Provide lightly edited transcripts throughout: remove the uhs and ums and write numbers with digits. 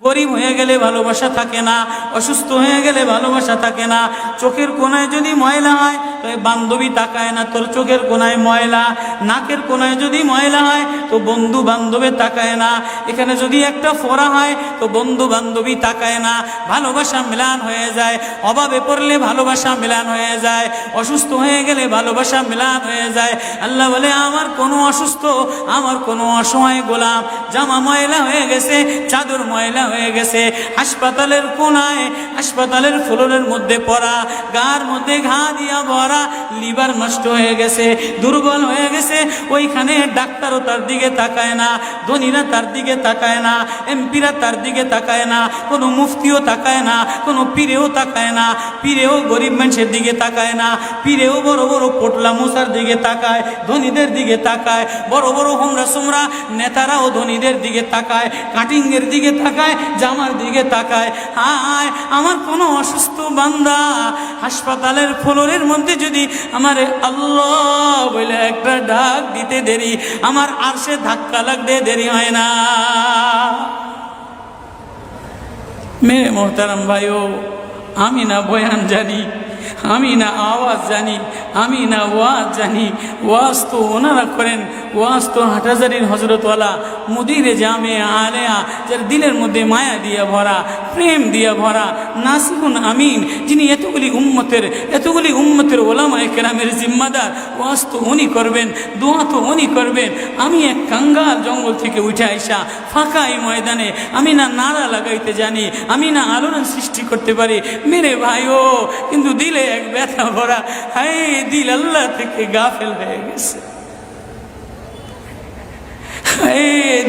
গরিব হয়ে গেলে ভালোবাসা থাকে না, অসুস্থ হয়ে গেলে ভালোবাসা থাকে না। চোখের কোনায় যদি ময়লা হয় তো বান্ধবী তাকায় না তোর চোখের কোনায় ময়লা, নাকের কোনায় যদি ময়লা হয় তো বন্ধু বান্ধবে তাকায় না, এখানে যদি একটা ফোড়া হয় তো বন্ধু বান্ধবী তাকায় না। ভালোবাসা মিলান হয়ে যায়, অভাবে পড়লে ভালোবাসা মিলান হয়ে যায়, অসুস্থ হয়ে গেলে ভালোবাসা মিলান হয়ে যায়। আল্লাহ বলে আমার কোনো অসুস্থ, আমার কোনো অসহায় গোলাম জামা ময়লা হয়ে গেছে, চাদর ময়লা হয়ে গেছে, হাসপাতালের কোনায় হাসপাতালের ফ্লোরের মধ্যে পড়া, গার মধ্যে ঘা দিয়া ভরা, লিভার নষ্ট হয়ে গেছে, দুর্বল হয়ে গেছে, ওইখানে ডাক্তারও তার দিকে তাকায় না, ধনীরা তার দিকে তাকায় না, এমপিরা তার দিকে তাকায় না, কোনো মুফতিও তাকায় না, কোনো পীরেও তাকায় না, পীরেও গরিব মানুষের দিকে তাকায় না, পীরেও বড় বড় পোটলা মশার দিকে তাকায়, ধনীদের দিকে তাকায়, বড় বড় হোমরা সোমরা নেতারাও ধনীদের দিকে তাকায়, কাটিংয়ের দিকে তাকায়, জামার দিকে তাকায়। হায় আমার কোনো অসুস্থ বান্দা হাসপাতালের ফ্লোরের মধ্যে যদি আমার আল্লাহ বলে একটা ডাক দিতে দেরি, আমার আরশে ধাক্কা লাগতে দেরি হয় না। মেরে মোহতারাম ভাইও, আমি না বয়ান জানি, আমি না আওয়াজ জানি, আমি না ওয়াজ জানি, ওয়াজ তো ওনারা করেন, ওয়াজ তো হাটহাজারির হজরতওয়ালা মুদিরে জামে আলেয়া, যার দিলের মধ্যে মায়া দিয়ে ভরা, প্রেম দিয়ে ভরা, নাসিহুন আমিন, যিনি এতগুলি উম্মতের ওলামায়ে কেরামের জিম্মাদার, ওয়াজ তো উনি করবেন, দোয়া তো উনি করবেন। আমি এক কাঙ্গাল জঙ্গল থেকে উঠে আইসা ফাঁকা এই ময়দানে আমি না নাড়া লাগাইতে জানি, আমি না আলোড়ন সৃষ্টি করতে পারি মেরে ভাইও, কিন্তু দিলে এক ব্যথা ভরা। হায় দিল আল্লাহ থেকে গাফেল হয়ে গেছে,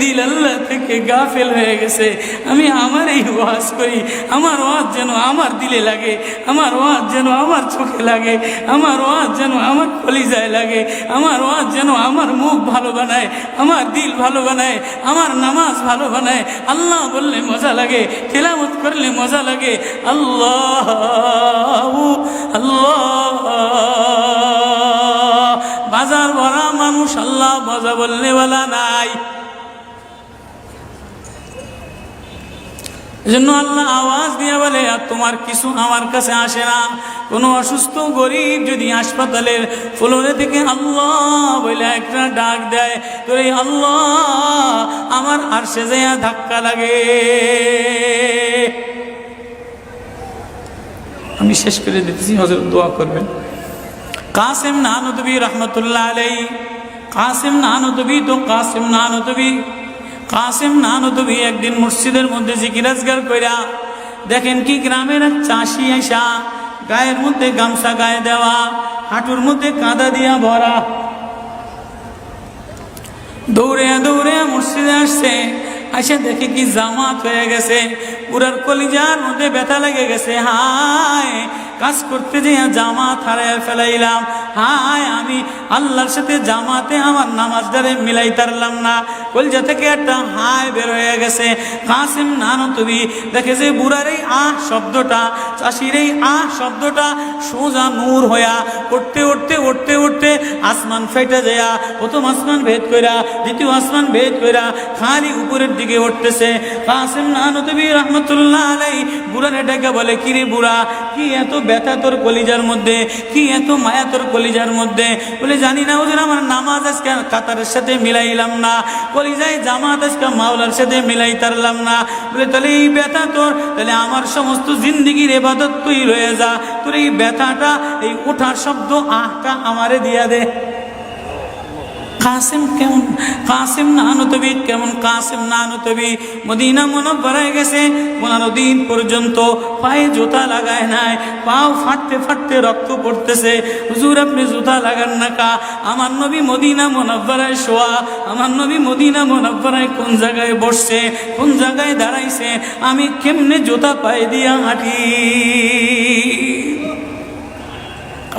দিল আল্লাহ থেকে গাফেল হয়ে গেছে। আমি আমার এই ওয়াজ করি, আমার ওয়াজ যেন আমার দিলে লাগে, আমার ওয়াজ যেন আমার চোখে লাগে, আমার ওয়াজ যেন আমার কলিজায় লাগে, আমার ওয়াজ যেন আমার মুখ ভালো বানায়, আমার দিল ভালো বানায়, আমার নামাজ ভালো বানায়। আল্লাহ বললে মজা লাগে, তেলাওয়াত করলে মজা লাগে। আল্লাহ আল্লাহ, বাজার ভরা মানুষ, আল্লাহ মজা বললে বলা নাই। এজন্য আল্লাহ আওয়াজ দিয়ে বলে আর তোমার কিছু আমার কাছে আসে না। কোনো অসুস্থ গরিব যদি হাসপাতালের ফ্লোরে থেকে আল্লাহ বলে একটা ডাক দেয়, তো এই আল্লাহ আমার আরশে যাইয়া ধাক্কা লাগে। আমি শেষ করে দিতেছি, হযরত দোয়া করবেন। কাসেম নানুতুবি রহমতুল্লাহ আলাইহি, কাসেম নানুতুবি তো কাসেম নানুতুবি একদিন মসজিদের মধ্যে জিকির আজকার কইরা দেখেন কি গ্রামের এক চাষি আইসা গায়ের মধ্যে গামছা গায়ে দেওয়া, হাঁটুর মধ্যে কাদা দিয়া ভরা, দৌড়ে দৌড়ে মসজিদে আসছে। আইসা দেখে কি জামাত হয়ে গেছে, পুরার কলিজার মধ্যে ব্যথা লেগে গেছে। হায় কাজ করতে যেয়ে জামাত হারায় ফেলাইলাম, হায় আমি আল্লাহর সাথে জামাতে আমার নামাজদারে মিলাই তারলাম না। কলিজা থেকে একটা হায় বের হয়ে গেছে। কাসেম নানুতুবি দেখে যে বুড়ার এই আহ শব্দটা, চাষির এই আহ শব্দটা সোজা নূর হইয়া উঠতে উঠতে উঠতে উঠতে আসমান ফেটে যায়া প্রথম আসমান ভেদ কইরা দ্বিতীয় আসমান ভেদ কইরা খালি উপরের দিকে উঠতেছে। কাসেম নানুতুবি রহমতুল্লাহ আলাইহি বুড়ারে ডেকে বলে, কিরে বুড়া, কি এত ব্যথা তোর কলিজার মধ্যে, কি এত মায়া তোর কলিজার মধ্যে? বলে জানি না হুজুর, আমার নামাজ আজকে কাতারের সাথে মিলাইলাম না, কলিজায় জামাত আজকে মাওলার সাথে মিলাই তারলাম না। বলে তাহলে এই ব্যথা তোর, তাহলে আমার সমস্ত জিন্দিগির ইবাদত তুই রয়ে যা, তোর এই ব্যথাটা, এই ওঠার শব্দ আহটা আমারে দিয়া দে। কাসেম কেমন, কাসেম নানুতুবি কেমন, কাসেম নানুতুবি মদিনা মুনাওয়ারায় গেছে, 15 দিন পর্যন্ত পায়ে জুতা লাগায় নাই, পাও ফাটতে ফাটতে রক্ত পড়তেছে। হুজুর আপনি জুতা লাগান না কা? আমার নবী মদিনা মুনাওয়ারায় শোয়া, আমার নবী মদিনা মুনাওয়ারায় কোন জায়গায় বসছে, কোন জায়গায় দাঁড়াইছে, আমি কেমনে জুতা পায়ে দিয়া হাঁটি?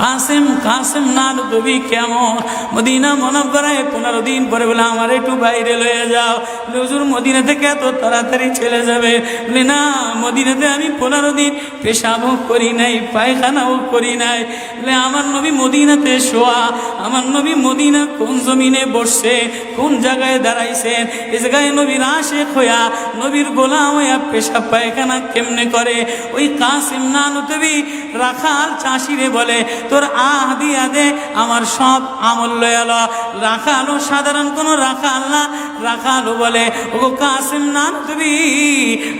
কাসেম কাসেম নানতবি কেমন? মদিনা মুনাওয়ারায় 15 দিন পরে বলে আমার একটু বাইরে লয়ে যাও। হুজুর মদিনা থেকে এত তাড়াতাড়ি চলে যাবে? বলে না, মদিনাতে আমি 15 দিন পেশাবও করি নাই, পায়খানাও করি নাই। বলে আমার নবী মদিনাতে শোয়া, আমার নবী মদিনা কোন জমিনে বসছে, কোন জায়গায় দাঁড়াইছেন, এ জায়গায় নবীর আশেক হইয়া নবীর গোলাম হইয়া পেশাব পায়খানা কেমনে করে? ওই কাসেম নানতবি রাখাল চাষিরে বলে তোর আহ দিয়া দে, আমার সব আমল লয়ে ল। রাখালও সাধারণ কোনো রাখাল না, রাখালও বলে ও কাসেম নানতবি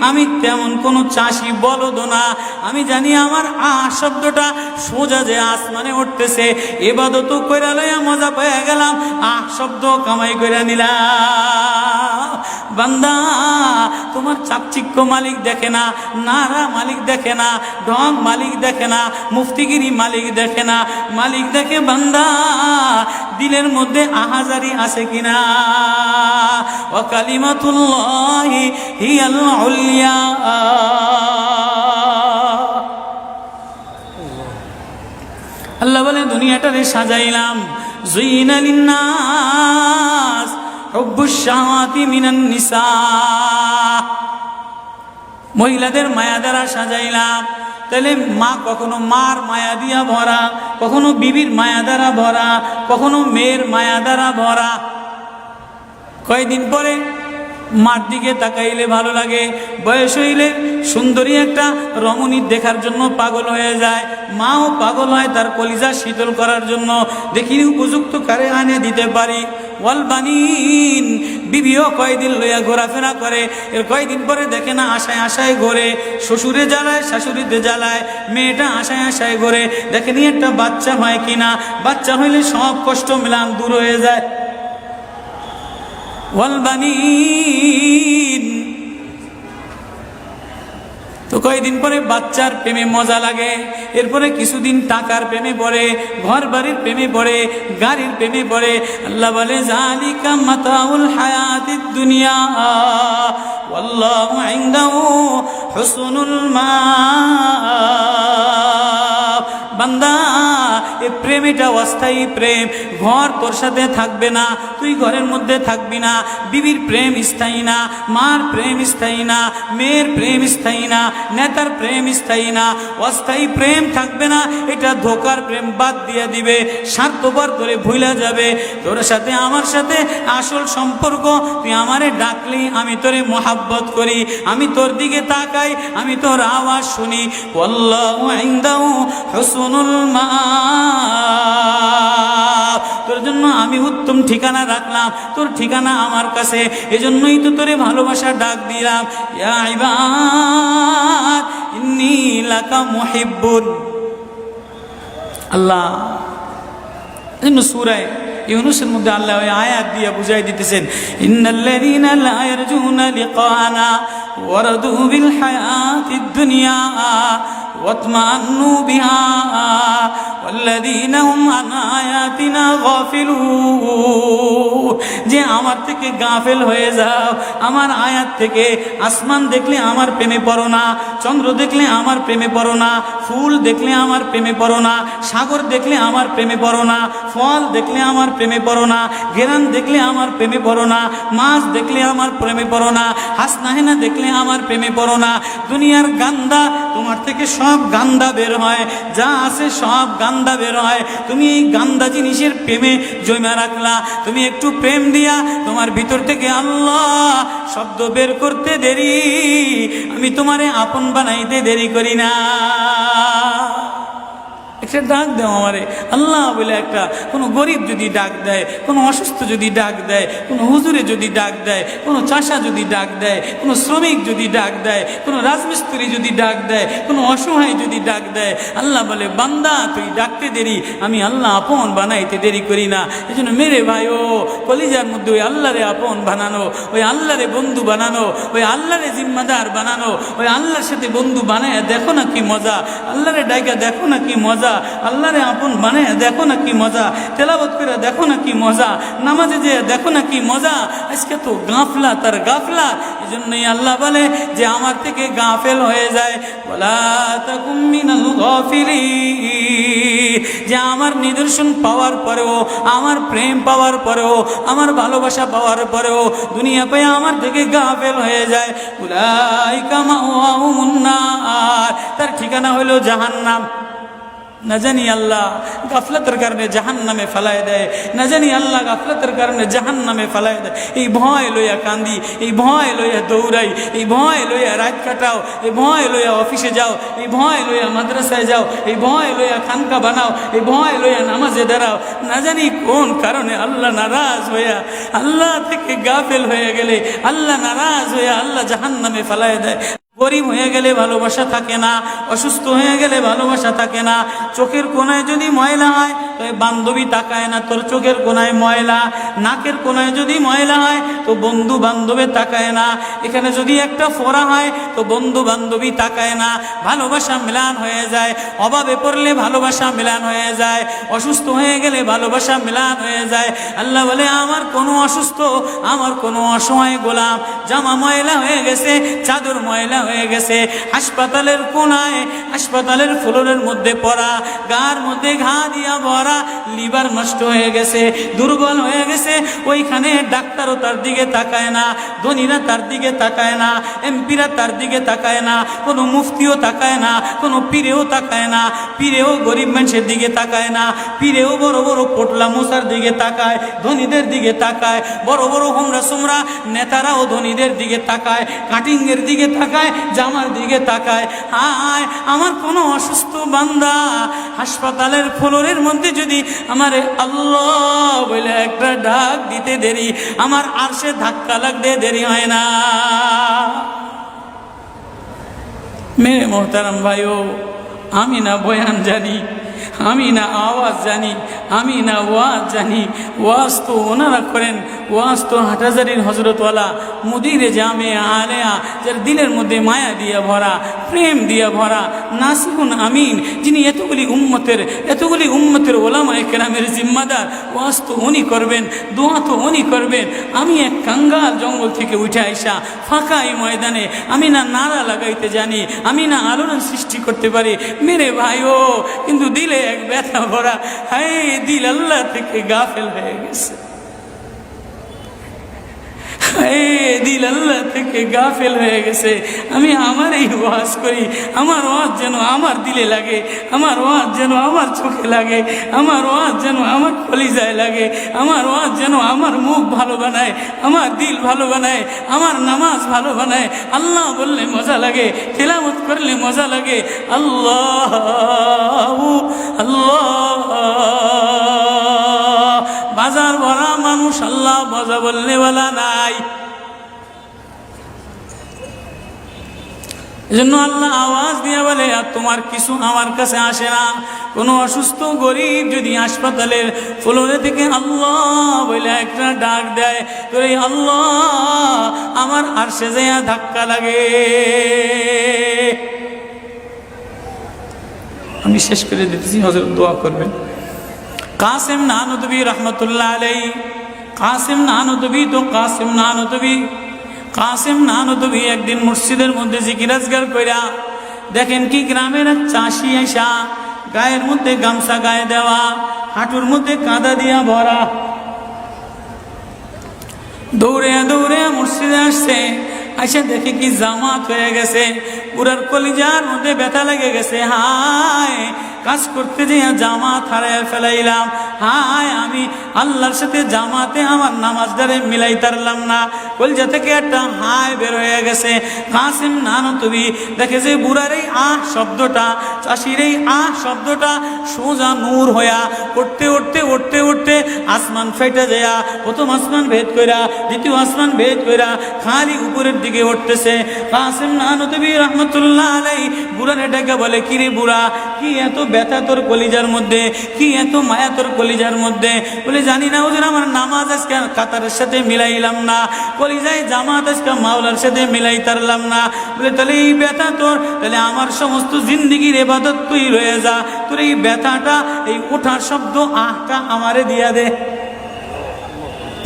আমি তেমন কোনো চাষি বলদ না, আমি জানি আমার আহ শব্দটা সোজা যে আসমানে উঠতেছে, ইবাদত কইরা লইয়া মজা পেয়ে গেলাম, আহ শব্দ কামাই কইরা নিলাম। বান্দা তোমার চাকচিক্য মালিক দেখে না, নারা মালিক দেখে না, ঢং মালিক দেখে না, মুফতিগিরি মালিক দেখে না, মালিক দেখে বান্দা দিলের মধ্যে আহাজারি আছে কিনা। ওয়া কালিমাতুল্লাহি হিয়াল উলিয়া। আল্লাহ বলে দুনিয়াটারে সাজাইলাম, যুইনা লিন্নাস হুব্বুশ শাহাওয়াতি মিনান নিসা, মহিলাদের মায়া দ্বারা সাজাইলাম। তাহলে মা কখনো মার মায়া দিয়া ভরা, কখনো বিবির মায়া দ্বারা ভরা, কখনো মেয়ের মায়া দ্বারা ভরা। কয়েকদিন পরে মার দিকে তাকাইলে ভালো লাগে, বয়স হইলে সুন্দরী একটা রমণী দেখার জন্য পাগল হয়ে যায়, মাও পাগল হয় তার কলিজা শীতল করার জন্য, দেখি উপযুক্ত কারে আনে দিতে পারি। ওয়াল বানিন, বিবিও কয়দিন লইয়া ঘোরাফেরা করে, এর কয়দিন পরে দেখে না আশায় আশায় ঘোরে, শ্বশুরে জ্বালায় শাশুড়িতে জ্বালায়, মেয়েটা আশায় আশায় ঘোরে, দেখেনি একটা বাচ্চা হয় কিনা, বাচ্চা হইলে সব কষ্ট মিলাম দূর হয়ে যায়। ওয়াল বানিন, তো কয়েকদিন পরে বাচ্চার প্রেমে মজা লাগে, এরপরে কিছুদিন টাকার প্রেমে পড়ে, ঘর বাড়ির প্রেমে পড়ে, গাড়ির প্রেমে পড়ে। আল্লাহ বলে জালিকা মাতাউল হায়াতিদ দুনিয়া ওয়াল্লাহু ইনদাহু হুসনুল মাআব। বান্দা এ প্রেম এটা অস্থায়ী প্রেম, ঘর তোর সাথে থাকবে না, তুই ঘরের মধ্যে থাকবি না, বিবির প্রেম স্থায়ী না, মার প্রেম স্থায়ী না, মেয়ের প্রেম স্থায়ী না, নেতার প্রেম স্থায়ী না, অস্থায়ী প্রেম থাকবে না, এটা ধোকার প্রেম বাদ দিয়ে দিবে, স্বার্থপর তোরে ভুলা যাবে। তোর সাথে আমার সাথে আসল সম্পর্ক, তুই আমারে ডাকলি আমি তোরে মোহাব্বত করি, আমি তোর দিকে তাকাই, আমি তোর আওয়াজ শুনি। আল্লাহু ইনদাহু হুসনুল মাআব, তোর জন্য আমি উত্তম ঠিকানা রাখলাম, তোর ঠিকানা আমার কাছে, এজন্যই তো তোরে ভালোবাসা ডাক দিলাম। ইয়া ইবাদ ইন্নী লাকা মুহিব্বুন। আল্লাহ সূরা ইউনূসের মধ্যে আল্লাহ ওই আয়াত দিয়ে বুঝাই দিতেছেন, ইন্নাল্লাযীনা লা ইয়ারজুনা লিকানা ওয়ারাদু বিল হায়াতিদ দুনিয়া ওয়াতমান্নু বিহা ওয়াল্লাযীনা হুম আন আয়াতিনা গাফিলুন। যে আমার থেকে গাফেল হয়ে যাও, আমার আয়াত থেকে। আসমান দেখলে আমার প্রেমে পড়ো না, চন্দ্র দেখলে আমার প্রেমে পড়ো না, ফুল দেখলে আমার প্রেমে পড়ো না, সাগর দেখলে আমার প্রেমে পড়ো না, ফল দেখলে আমার প্রেমে পড়ো না, ঘেরান দেখলে আমার প্রেমে পড়ো না, মাছ দেখলে আমার প্রেমে পড়ো না, হাসনাহেনা দেখলে আমার প্রেমে পড়ো না। দুনিয়ার গান্দা, তোমার থেকে সব গান্দা বের হয়, যা আছে সব গান্দা বের হয়, তুমি এই গান্দা জিনিসের প্রেমে জমা রাখলা। তুমি একটু প্রেম দিয়া তোমার ভিতর থেকে আল্লাহ শব্দ বের করতে দেরি, আমি তোমারে আপন বানাইতে দেরি করি না। একটা ডাক দাও আমারে আল্লাহ বলে, একটা কোনো গরিব যদি ডাক দেয়, কোনো অসুস্থ যদি ডাক দেয়, কোনো হুজুরে যদি ডাক দেয়, কোনো চাষা যদি ডাক দেয়, কোনো শ্রমিক যদি ডাক দেয়, কোনো রাজমিস্ত্রি যদি ডাক দেয়, কোনো অসহায় যদি ডাক দেয়, আল্লাহ বলে বান্দা তুই ডাকতে দেরি, আমি আল্লাহ আপন বানাইতে দেরি করি না। এই জন্য মেরে ভাই ও কলিজার মধ্যে ওই আল্লাহরে আপন বানানো, ওই আল্লাহরে বন্ধু বানানো, ওই আল্লাহরে জিম্মাদার বানানো, ওই আল্লাহর সাথে বন্ধু বানায় দেখো না কি মজা, আল্লাহরে ডাইকা দেখো না কি মজা। মজা, আল্লাহরে আপন মানে দেখো না কি মজা, তেলাওয়াত করে দেখো না কি মজা, নামাজে যে দেখো না কি মজা। আজকে তো গাফলা তার গাফলা। এই জন্যই আল্লাহ বলে যে আমার থেকে গাফেল হয়ে যায়, ওয়ালা তাকুম মিনাল গাফিলিন, যে আমার নিদর্শন পাওয়ার পরেও, আমার প্রেম পাওয়ার পরেও, আমার ভালোবাসা পাওয়ার পরেও দুনিয়া পেয়ে আমার থেকে গাফেল হয়ে যায়। উলাইকা মাওয়াহুমুন নার, তার ঠিকানা হলো জাহান্নাম। না জানি আল্লাহ গাফলতের কারণে জাহান্নামে ফেলায় দেয়, না জানি আল্লাহ গাফলতের কারণে জাহান্নামে ফেলায় দেয়। এই ভয় লইয়া কান্দি, এই ভয় লইয়া দৌড়াই, এই ভয় লইয়া রাত কাটাও, এই ভয় লইয়া অফিসে যাও, এই ভয় লইয়া মাদ্রাসায় যাও, এই ভয় লইয়া খানকা বানাও, এই ভয় লইয়া নামাজে দাঁড়াও। না জানি কোন কারণে আল্লাহ নারাজ হইয়া, আল্লাহ থেকে গাফেল হয়ে গেলে আল্লাহ নারাজ হইয়া আল্লাহ জাহান্নামে ফেলায় দেয়। গরিব হয়ে গেলে ভালোবাসা থাকে না, অসুস্থ হয়ে গেলে ভালোবাসা থাকে না। চোখের কোনায় যদি ময়লা হয় তো বান্ধবী তাকায় না তোর চোখের কোনায় ময়লা, নাকের কোনায় যদি ময়লা হয় তো বন্ধু বান্ধবে তাকায় না, এখানে যদি একটা ফোড়া হয় তো বন্ধু বান্ধবী তাকায় না। ভালোবাসা মিলান হয়ে যায়, অভাবে পড়লে ভালোবাসা মিলান হয়ে যায়, অসুস্থ হয়ে গেলে ভালোবাসা মিলান হয়ে যায়। আল্লাহ বলে আমার কোনো অসুস্থ, আমার কোনো অসহায় গোলাম জামা ময়লা হয়ে গেছে, চাদর ময়লা হয়ে গেছে, হাসপাতালের কোনায়, হাসপাতালের ফ্লোরের মধ্যে পড়া, গার মধ্যে ঘা দিয়া ভরা, লিভার নষ্ট হয়ে গেছে, দুর্বল হয়ে গেছে, ওইখানে ডাক্তারও তার দিকে তাকায় না, ধনীরা তার দিকে তাকায় না, এমপিরা তার দিকে তাকায় না, কোনো মুফতিও তাকায় না, কোনো পীরেও তাকায় না, পীরেও গরিব মানুষের দিকে তাকায় না, পীরেও বড় বড় পোটলা মশার দিকে তাকায়, ধনীদের দিকে তাকায়, বড় বড় হোমরা সোমরা নেতারাও ধনীদের দিকে তাকায়, কাটিংয়ের দিকে তাকায়, জামার দিকে তাকায়। হায় আমার কোনো অসুস্থ বান্দা হাসপাতালের ফ্লোরের মধ্যে যদি আমার আল্লাহ বলে একটা ডাক দিতে দেরি, আমার আরশে ধাক্কা লাগতে দেরি হয় না। মেরে মোহতারাম ভাইও, আমি না বয়ান জানি, আমি না আওয়াজ জানি, আমি না ওয়াজ জানি, ওয়াজ তো ওনারা করেন, ওয়াজ তো হাটহাজারির হজরতওয়ালা মুদিরে জামে আলেয়া, যার দিলের মধ্যে মায়া দিয়া ভরা, প্রেম দিয়া ভরা, নাসিহুন আমিন, যিনি এতগুলি উম্মতের ওলামায়ে কেরামের জিম্মাদার। ওয়াজ তো উনি করবেন, দোয়া তো উনি করবেন। আমি এক কাঙ্গাল জঙ্গল থেকে উঠে আইসা ফাঁকা এই ময়দানে আমি না নারা লাগাইতে জানি, আমি না আলোড়ন সৃষ্টি করতে পারি মেরে ভাইও, কিন্তু দিলে এক ব্যথা ভরা। হায় দিল আল্লাহ থেকে গাফেল হয়ে গেছে, দিল আল্লাহ থেকে গাফেল হয়ে গেছে। আমি আমার এই ওয়াজ করি, আমার ওয়াজ যেন আমার দিলে লাগে, আমার ওয়াজ যেন আমার চোখে লাগে, আমার ওয়াজ যেন আমার কলিজায় লাগে, আমার ওয়াজ যেন আমার মুখ ভালো বানায়, আমার দিল ভালো বানায়, আমার নামাজ ভালো বানায়। আল্লাহ বললে মজা লাগে, তেলাওয়াত করলে মজা লাগে। আল্লাহ আল্লাহ, বাজার ভরা মানুষ, আল্লাহ মজা বললে বলা নাই। এজন্য আল্লাহ আওয়াজ দিয়ে বলে আর তোমার কিছু আমার কাছে আসে না। কোনো অসুস্থ গরিব যদি হাসপাতালের ফ্লোরে থেকে আল্লাহ বলে একটা ডাক দেয়, তো এই আল্লাহ আমার আরশে যাইয়া ধাক্কা লাগে। আমি শেষ করে দিতেছি, হযরত দোয়া করবেন। কাসেম নানুতুবি রহমতুল্লাহ আলাইহি, কাসেম নানুতুবি তো কাসেম নানুতুবি, কাসেম নানুতুবি একদিন মসজিদের মধ্যে জিকির আজগার কইরা দেখেন কি গ্রামের এক চাষি আইসা গায়ের মধ্যে গামছা গায়ে দেওয়া, হাঁটুর মধ্যে কাদা দিয়া ভরা, দৌড়ে দৌড়ে মসজিদে আসছে। আইসা দেখে কি জামাত হয়ে গেছে, পুরার কলিজার মধ্যে ব্যথা লেগে গেছে। হায় কাজ করতে যে জামাত হারায় ফেলাইলাম, হায় আমি আল্লাহর সাথে জামাতে আমার নামাজদারে মিলাই তারলাম না। কলিজা থেকে একটা হায় বের হয়ে গেছে। কাসেম নানুতুবি দেখে যে বুড়ার এই আহ শব্দটা, চাষির এই আহ শব্দটা সোজা নূর হইয়া উঠতে উঠতে উঠতে উঠতে আসমান ফেটে যায়। প্রথম আসমান ভেদ কইরা, দ্বিতীয় আসমান ভেদ কইরা খালি উপরের দিকে জেগে উঠতেছে। কাসেম নানতুবি রহমতুল্লাহ আলাইহি বুড়ারে ডেকে বলে, কিরে বুড়া, কি এত ব্যথা তোর কলিজার মধ্যে, কি এত মায়া তোর কলিজার মধ্যে? বলে, জানি না হুজুর, আমার নামাজ আজকে কাতারের সাথে মিলাইলাম না, কলিজায় জামাত আজকে মাওলার সাথে মিলাই তারলাম না। বলে, তাহলে এই ব্যথা তোর, তাহলে আমার সমস্ত জিন্দিগির ইবাদত তুই রয়ে যা, তোর এই ব্যথাটা, এই ওঠার শব্দ আহটা আমারে দিয়া দে।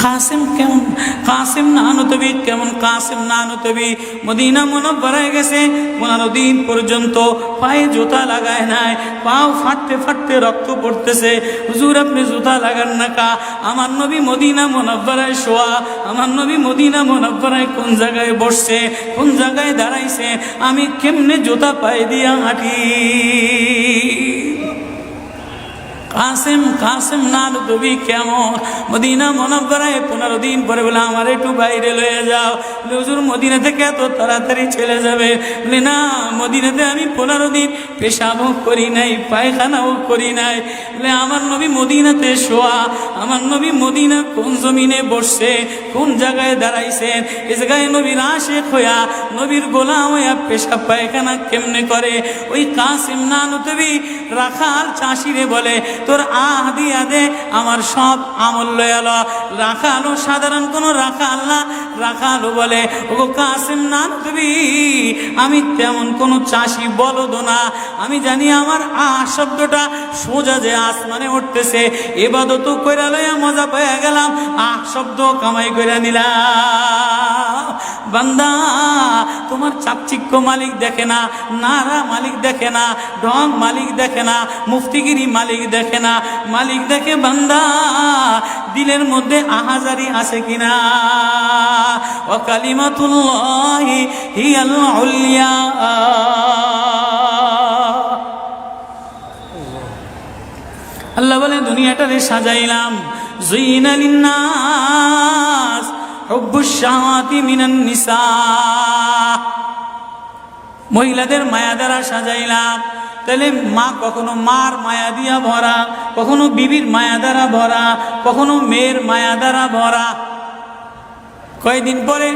কাসেম কেমন, কাসেম নানতুবি কেমন, কাসেম নানতুবি মদিনা মুনাওয়ারায় গেছে, 15 দিন পর্যন্ত পায়ে জুতা লাগায় নাই, পাও ফাটতে ফাটতে রক্ত পড়তেছে। হুজুর আপনি জুতা লাগান না কা? আমার নবী মদিনা মুনাওয়ারায় শোয়া, আমার নবী মদিনা মুনাওয়ারায় কোন জায়গায় বসছে, কোন জায়গায় দাঁড়াইছে, আমি কেমনে জুতা পায়ে দিয়া হাঁটি? কাসেম, কাসেম নানতুবি কেমন মদিনা মুনাওয়ারায় 15 দিন পরে বলে, আমার একটু বাইরে লয়ে যাও। হুজুর মদিনা থেকে এত তাড়াতাড়ি চলে যাবে? বলে, না, মদিনাতে আমি 15 দিন পেশাবও করি নাই, পায়খানাও করি নাই। বলে, আমার নবী মদিনাতে শোয়া, আমার নবী মদিনা কোন জমিনে বসছে, কোন জায়গায় দাঁড়াইছেন, এ জায়গায় নবীর আশিক হইয়া, নবীর গোলাম হইয়া পেশাব পায়খানা কেমনে করে? ওই কাসেম নানতুবি রাখাল চাষিরে বলে, তোর আহ দিয়া দে, আমার সব আমল লয়ে এলো। রাখালো সাধারণ কোন রাখাল না, রাখালো বলে, ও কাসেম নানতুবি, আমি তেমন কোন চাষি বলদ না, আমি জানি আমার আহ শব্দটা সোজা যে আসমানে উঠতেছে, ইবাদত কইরা লইয়া মজা পেয়ে গেলাম, আহ শব্দ কামাই কইরা নিলাম। বান্দা, তোমার চাকচিক্য মালিক দেখে না, নারা মালিক দেখে না, ঢং মালিক দেখে না, মুফতিগিরি মালিক দেখে না, মালিক দেখে বান্দা দিলের মধ্যে আহাজারি আছে কিনা। ওয়া কালিমাতুল্লাহি হিয়াল উলিয়া। আল্লাহ বলে, দুনিয়াটারে সাজাইলাম, যুইনা লিন্নাস হুব্বুশ শাহাওয়াতি মিনান নিসা, মহিলাদের মায়া দ্বারা সাজাইলাম। তাহলে মা কখনো মার মায়া দিয়া ভরা, কখনো বিবির মায়া দ্বারা ভরা, কখনো মেয়ের মায়া দ্বারা ভরা। কয়েকদিন পরে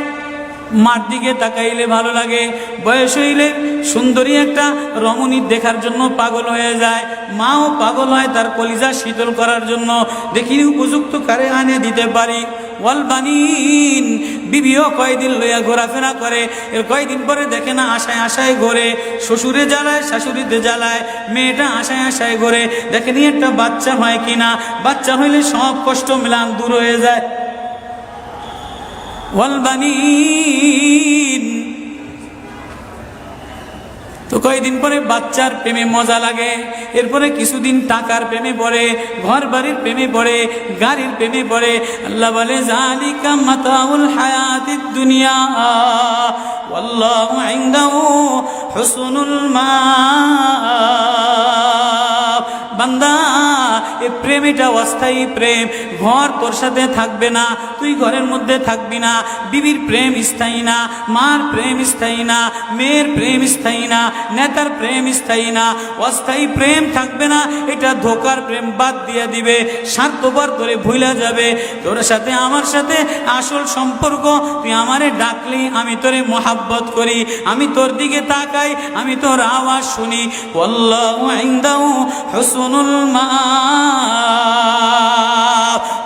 মার দিকে তাকাইলে ভালো লাগে, বয়স হইলে সুন্দরী একটা রমণী দেখার জন্য পাগল হয়ে যায়, মাও পাগল হয় তার কলিজা শীতল করার জন্য, দেখি উপযুক্ত কারে আনে দিতে পারি। ওয়াল বানিন, বিবিও কয়দিন লইয়া ঘোরাফেরা করে, এর কয়দিন পরে দেখে না আশায় আশায় ঘোরে, শ্বশুরে জ্বালায় শাশুড়িতে জ্বালায়, মেয়েটা আশায় আশায় ঘোরে, দেখেনি একটা বাচ্চা হয় কিনা, বাচ্চা হইলে সব কষ্ট মিলান দূর হয়ে যায়। ওয়াল বানিন, তো কয়েকদিন পরে বাচ্চার প্রেমে মজা লাগে, এরপরে কিছুদিন টাকার প্রেমে পড়ে, ঘর বাড়ির প্রেমে পড়ে, গাড়ির প্রেমে পড়ে। আল্লাহ বলে, যালিকা মাতাউল হায়াতিদ দুনিয়া ওয়াল্লাহু ইনদাহু হুসনুল মাআব। বান্দা, এই প্রেম এটা অস্থায়ী প্রেম, ঘর তোর সাথে থাকবে না, তুই ঘরের মধ্যে থাকবি না, বিবির প্রেম স্থায়ী না, মার প্রেম স্থায়ী না, মেয়ের প্রেম স্থায়ী না, নেতার প্রেম স্থায়ী না, অস্থায়ী প্রেম থাকবে না, এটা ধোকার প্রেম বাদ দিয়ে দিবে, স্বার্থপর তোরে ভুলা যাবে। তোর সাথে আমার সাথে আসল সম্পর্ক, তুই আমারে ডাকলি আমি তোরে মোহাব্বত করি, আমি তোর দিকে তাকাই, আমি তোর আওয়াজ শুনি। আল্লাহু ইনদাহু হুসনুল মাআব,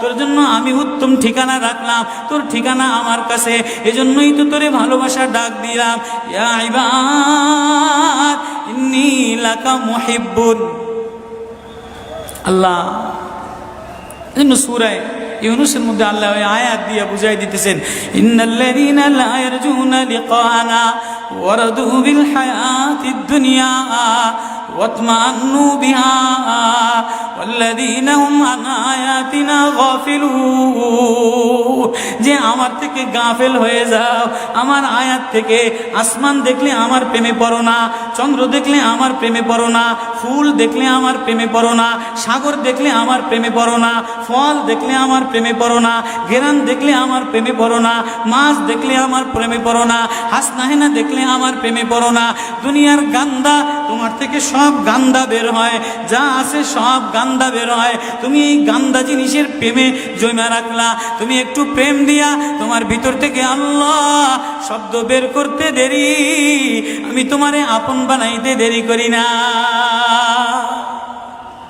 তোর জন্য আমি উত্তম ঠিকানা রাখলাম, তোর ঠিকানা আমার কাছে, এজন্যই তো তোরে ভালোবাসা ডাক দিলাম। ইয়া ইবাদ ইন্নী লাকা মুহিব্বুন। আল্লাহ সূরা ইউনূসের মধ্যে আল্লাহ ওই আয়াত দিয়ে বুঝাই দিতেছেন, ইন্নাল্লাযীনা লা ইয়ারজুনা লিকানা ওয়ারাদু বিল হায়াতিদ দুনিয়া ওয়াতমান্নু বিহা ওয়াল্লাযীনা হুম আন আয়াতিনা গাফিলুন। যে আমার থেকে গাফেল হয়ে যাও, আমার আয়াত থেকে। আসমান দেখলে আমার প্রেমে পড়ো না, চন্দ্র দেখলে আমার প্রেমে পড়ো না, ফুল দেখলে আমার প্রেমে পড়ো না, সাগর দেখলে আমার প্রেমে পড়ো না, ফল দেখলে আমার প্রেমে পড়ো না, গেরান দেখলে আমার প্রেমে পড়ো না, মাছ দেখলে আমার প্রেমে পড়ো না, হাসনাহেনা দেখলে আমার প্রেমে পড়ো না। দুনিয়ার গান্দা তোমার থেকে সব গান্দা বের হয়, যা আছে সব গান্দা বের হয়। তুমি এই গান্দা জিনিসের প্রেমে জমা রাখলা, তুমি একটু প্রেম দিয়া তোমার ভিতর থেকে আল্লাহ শব্দ বের করতে দেরি, আমি তোমারে আপন বানাইতে দেরি করি না।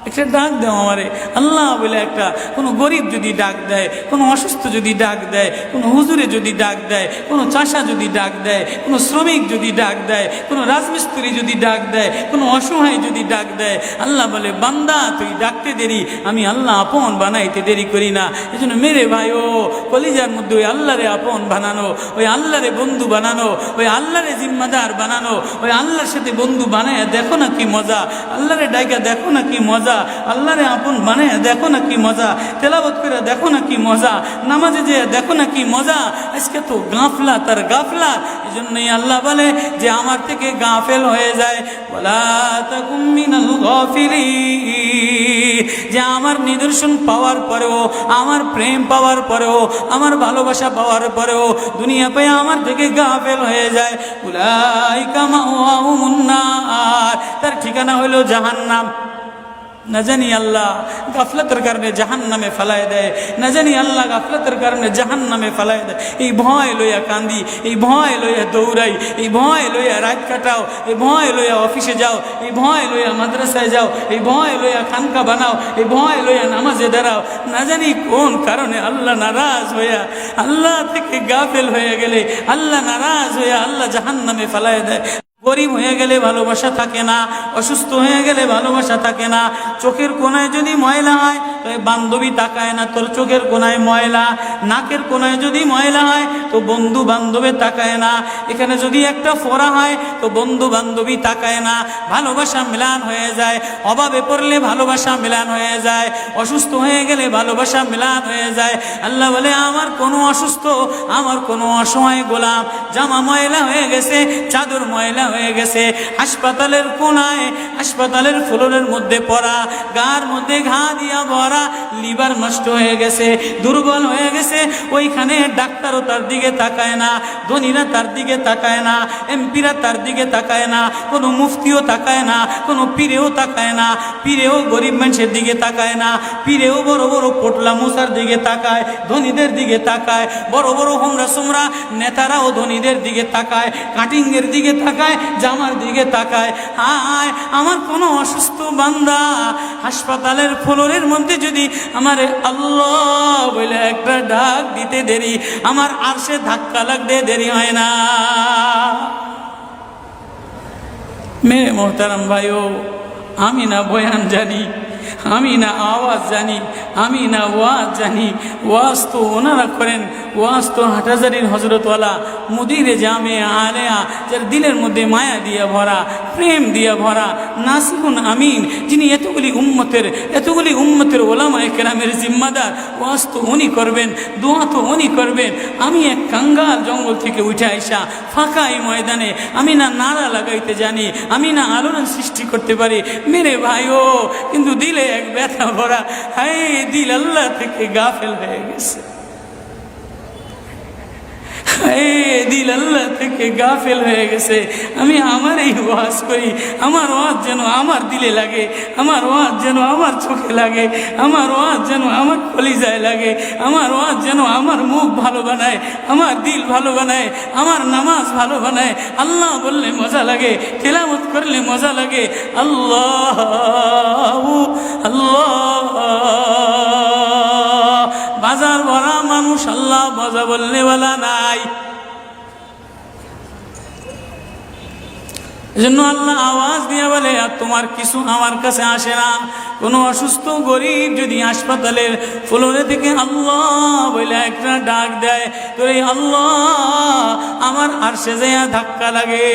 একটা ডাক দাও আমারে আল্লাহ বলে, একটা কোনো গরিব যদি ডাক দেয়, কোনো অসুস্থ যদি ডাক দেয়, কোনো হুজুরে যদি ডাক দেয়, কোনো চাষা যদি ডাক দেয়, কোনো শ্রমিক যদি ডাক দেয়, কোনো রাজমিস্ত্রি যদি ডাক দেয়, কোনো অসহায় যদি ডাক দেয়, আল্লাহ বলে বান্দা তুই ডাকতে দেরি, আমি আল্লাহ আপন বানাইতে দেরি করি না। এই জন্য মেরে ভাই ও কলিজার মধ্যে ওই আল্লাহরে আপন বানানো, ওই আল্লাহরে বন্ধু বানানো, ওই আল্লাহরে জিম্মাদার বানানো, ওই আল্লাহর সাথে বন্ধু বানায় দেখো না কি মজা, আল্লাহরে ডাইকা দেখো না কি মজা, আল্লাহরে আপন বানায় দেখো না কি মজা, তেলাওয়াত করে দেখো না কি মজা, নামাজে যে দেখো না কি মজা। আজকে তো গাফলা তার গাফলা। এই জন্যই আল্লাহ বলে যে আমার থেকে গাফেল হয়ে যায়, ওয়ালা তাকুম মিনাল গাফিলিন, যে আমার নিদর্শন পাওয়ার পরেও, আমার প্রেম পাওয়ার পরেও, আমার ভালোবাসা পাওয়ার পরেও দুনিয়া পেয়ে আমার থেকে গাফেল হয়ে যায়। উলাইকা মাওয়াহুমুন নার, তার ঠিকানা হলো জাহান্নাম। না জানি আল্লাহ গাফলতের কারণে জাহান্নামে ফেলায় দেয়, না জানি আল্লাহ গাফলতের কারণে জাহান্নামে ফেলায় দেয়। এই ভয় লইয়া কান্দি, এই ভয় লইয়া দৌড়াই, এই ভয় লইয়া রাত কাটাও, এই ভয় লইয়া অফিসে যাও, এই ভয় লইয়া মাদ্রাসায় যাও, এই ভয় লইয়া খানকা বানাও, এই ভয় লইয়া নামাজে দাঁড়াও। না জানি কোন কারণে আল্লাহ নারাজ হইয়া, আল্লাহ থেকে গাফেল হয়ে গেলে আল্লাহ নারাজ হইয়া আল্লাহ জাহান্নামে ফেলায় দেয়। গরিব হয়ে গেলে ভালোবাসা থাকে না, অসুস্থ হয়ে গেলে ভালোবাসা থাকে না। চোখের কোনায় যদি ময়লা হয় তো বান্ধবী তাকায় না তোর চোখের কোনায় ময়লা, নাকের কোনায় যদি ময়লা হয় তো বন্ধু বান্ধবে তাকায় না, এখানে যদি একটা ফোড়া হয় তো বন্ধু বান্ধবী তাকায় না। ভালোবাসা মিলান হয়ে যায়, অভাবে পড়লে ভালোবাসা মিলান হয়ে যায়, অসুস্থ হয়ে গেলে ভালোবাসা মিলান হয়ে যায়। আল্লাহ বলে আমার কোনো অসুস্থ, আমার কোনো অসহায় গোলাম জামা ময়লা হয়ে গেছে, চাদর ময়লা হয়ে গেছে, হাসপাতালের কোনায়, হাসপাতালের ফ্লোরের মধ্যে পড়া, গার মধ্যে ঘা দিয়া ভরা, লিভার নষ্ট হয়ে গেছে, দুর্বল হয়ে গেছে, ওইখানে ডাক্তারও তার দিকে তাকায় না, ধনীরা তার দিকে তাকায় না, এমপিরা তার দিকে তাকায় না, কোনো মুফতিও তাকায় না, কোনো পীরেও তাকায় না, পীরেও গরিব মানুষের দিকে তাকায় না, পীরেও বড় বড় পোটলা মুসার দিকে তাকায়, ধনীদের দিকে তাকায়, বড় বড় হোমরা সোমরা নেতারাও ধনীদের দিকে তাকায়, কাটিংয়ের দিকে তাকায়, জামার দিকে তাকায়। হায় আমার কোনো অসুস্থ বান্দা হাসপাতালের ফ্লোরের মধ্যে যদি আমার আল্লাহ বলে একটা ডাক দিতে দেরি, আমার আরশে ধাক্কা লাগতে দেরি হয় না। মেরে মোহতারাম ভাইও, আমি না বয়ান জানি, আমি না আওয়াজ জানি, আমি না ওয়াজ জানি, ওয়াজ তো ওনারা করেন, ওয়াজ তো হাটহাজারির হজরতওয়ালা মুদিরে জামে আলেয়া, যার দিলের মধ্যে মায়া দিয়ে ভরা, প্রেম দিয়ে ভরা, নাসিহুন আমিন, যিনি এতগুলি উম্মতের ওলামায়ে কেরামের জিম্মাদার। ওয়াজ তো উনি করবেন, দোয়া তো উনি করবেন। আমি এক কাঙ্গাল জঙ্গল থেকে উঠে আইসা ফাঁকা এই ময়দানে আমি না নারা লাগাইতে জানি, আমি না আলোড়ন সৃষ্টি করতে পারি। মেরে ভাইও, কিন্তু দিলে এক ব্যথা ভরা, হায় দিল আল্লাহ থেকে গাফেল হয়ে গেছে, দিল আল্লাহ থেকে গাফেল হয়ে গেছে। আমি আমার এই ওয়াজ করি, আমার ওয়াজ যেন আমার দিলে লাগে, আমার ওয়াজ যেন আমার চোখে লাগে, আমার ওয়াজ যেন আমার কলিজায় লাগে, আমার ওয়াজ যেন আমার মুখ ভালো বানায়, আমার দিল ভালো বানায়, আমার নামাজ ভালো বানায়। আল্লাহ বললে মজা লাগে, তেলাওয়াত করলে মজা লাগে। আল্লাহ আল্লাহ, বাজার ভরা মানুষ, আল্লাহ মজা বললে বলা নাই। এজন্য আল্লাহ আওয়াজ দিয়ে বলে, আর তোমার কিছু আমার কাছে আসে না। কোনো অসুস্থ গরিব যদি হাসপাতালের ফ্লোরে থেকে আল্লাহ বলে একটা ডাক দেয়, তো এই আল্লাহ আমার আরশে যাইয়া ধাক্কা লাগে।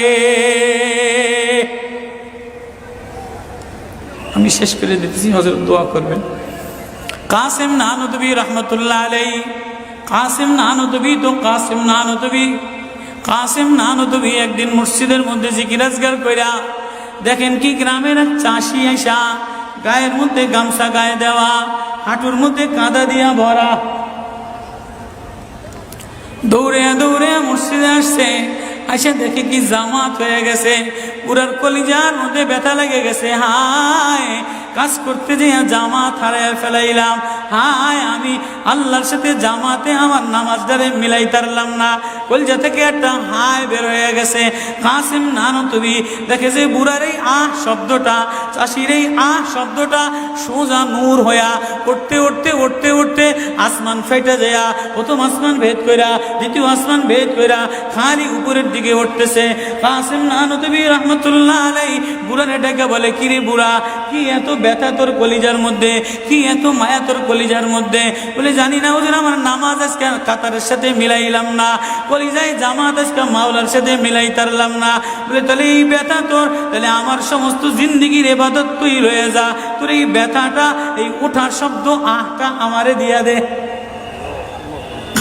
আমি শেষ করে দিতেছি, হযরত দোয়া করবেন। কাসেম নানুতুবি রহমতুল্লাহ আলাই, কাসেম নানুতুবি তো কাসেম নানুতুবি, কাসেম নানুতুবি একদিন মসজিদের মধ্যে জিকির আজকার কইরা দেখেন কি গ্রামের এক চাষি আইসা গায়ের মধ্যে গামছা গায়ে দেওয়া, হাঁটুর মধ্যে কাদা দিয়া ভরা, দৌড়ে দৌড়ে মসজিদে আসছে। আইসা দেখে কি জামাত হয়ে গেছে, পুরার কলিজার মধ্যে ব্যথা লেগে গেছে। হায়, কাজ করতে যে জামাত হারায় ফেলাইলাম। হায়, আমি আল্লাহর সাথে জামাতে আমার নামাজটারে মিলাই তারলাম না। কলিজা থেকে একটা হায় বের হয়ে গেছে। কাসেম নানতুবি দেখে যে বুড়ার এই আহ শব্দটা, চাষির এই আহ শব্দটা সোজা নূর হইয়া উঠতে উঠতে উঠতে উঠতে আসমান ফেটে যায়। প্রথম আসমান ভেদ কইরা, দ্বিতীয় আসমান ভেদ কইরা খালি উপরের দিকে উঠতেছে। কাসেম নানতুবি রহমতুল্লাহ আলাই বুড়ারে ডেকে বলে, কিরে বুড়া, কি এত ব্যথা তোর কলিজার মধ্যে, কি এত মায়া তোর কলিজার মধ্যে? বলে, জানি না হুজুর, আমার নামাজ আজকে কাতারের সাথে মিলাইলাম না, কলিজায় জামাত আজকে মাওলার সাথে মিলাই তারলাম না। বলে, তাহলে এই ব্যথা তোর, তাহলে আমার সমস্ত জিন্দিগির ইবাদত তুই রয়ে যা, তোর এই ব্যথাটা, এই ওঠার শব্দ আহটা আমারে দিয়া দে।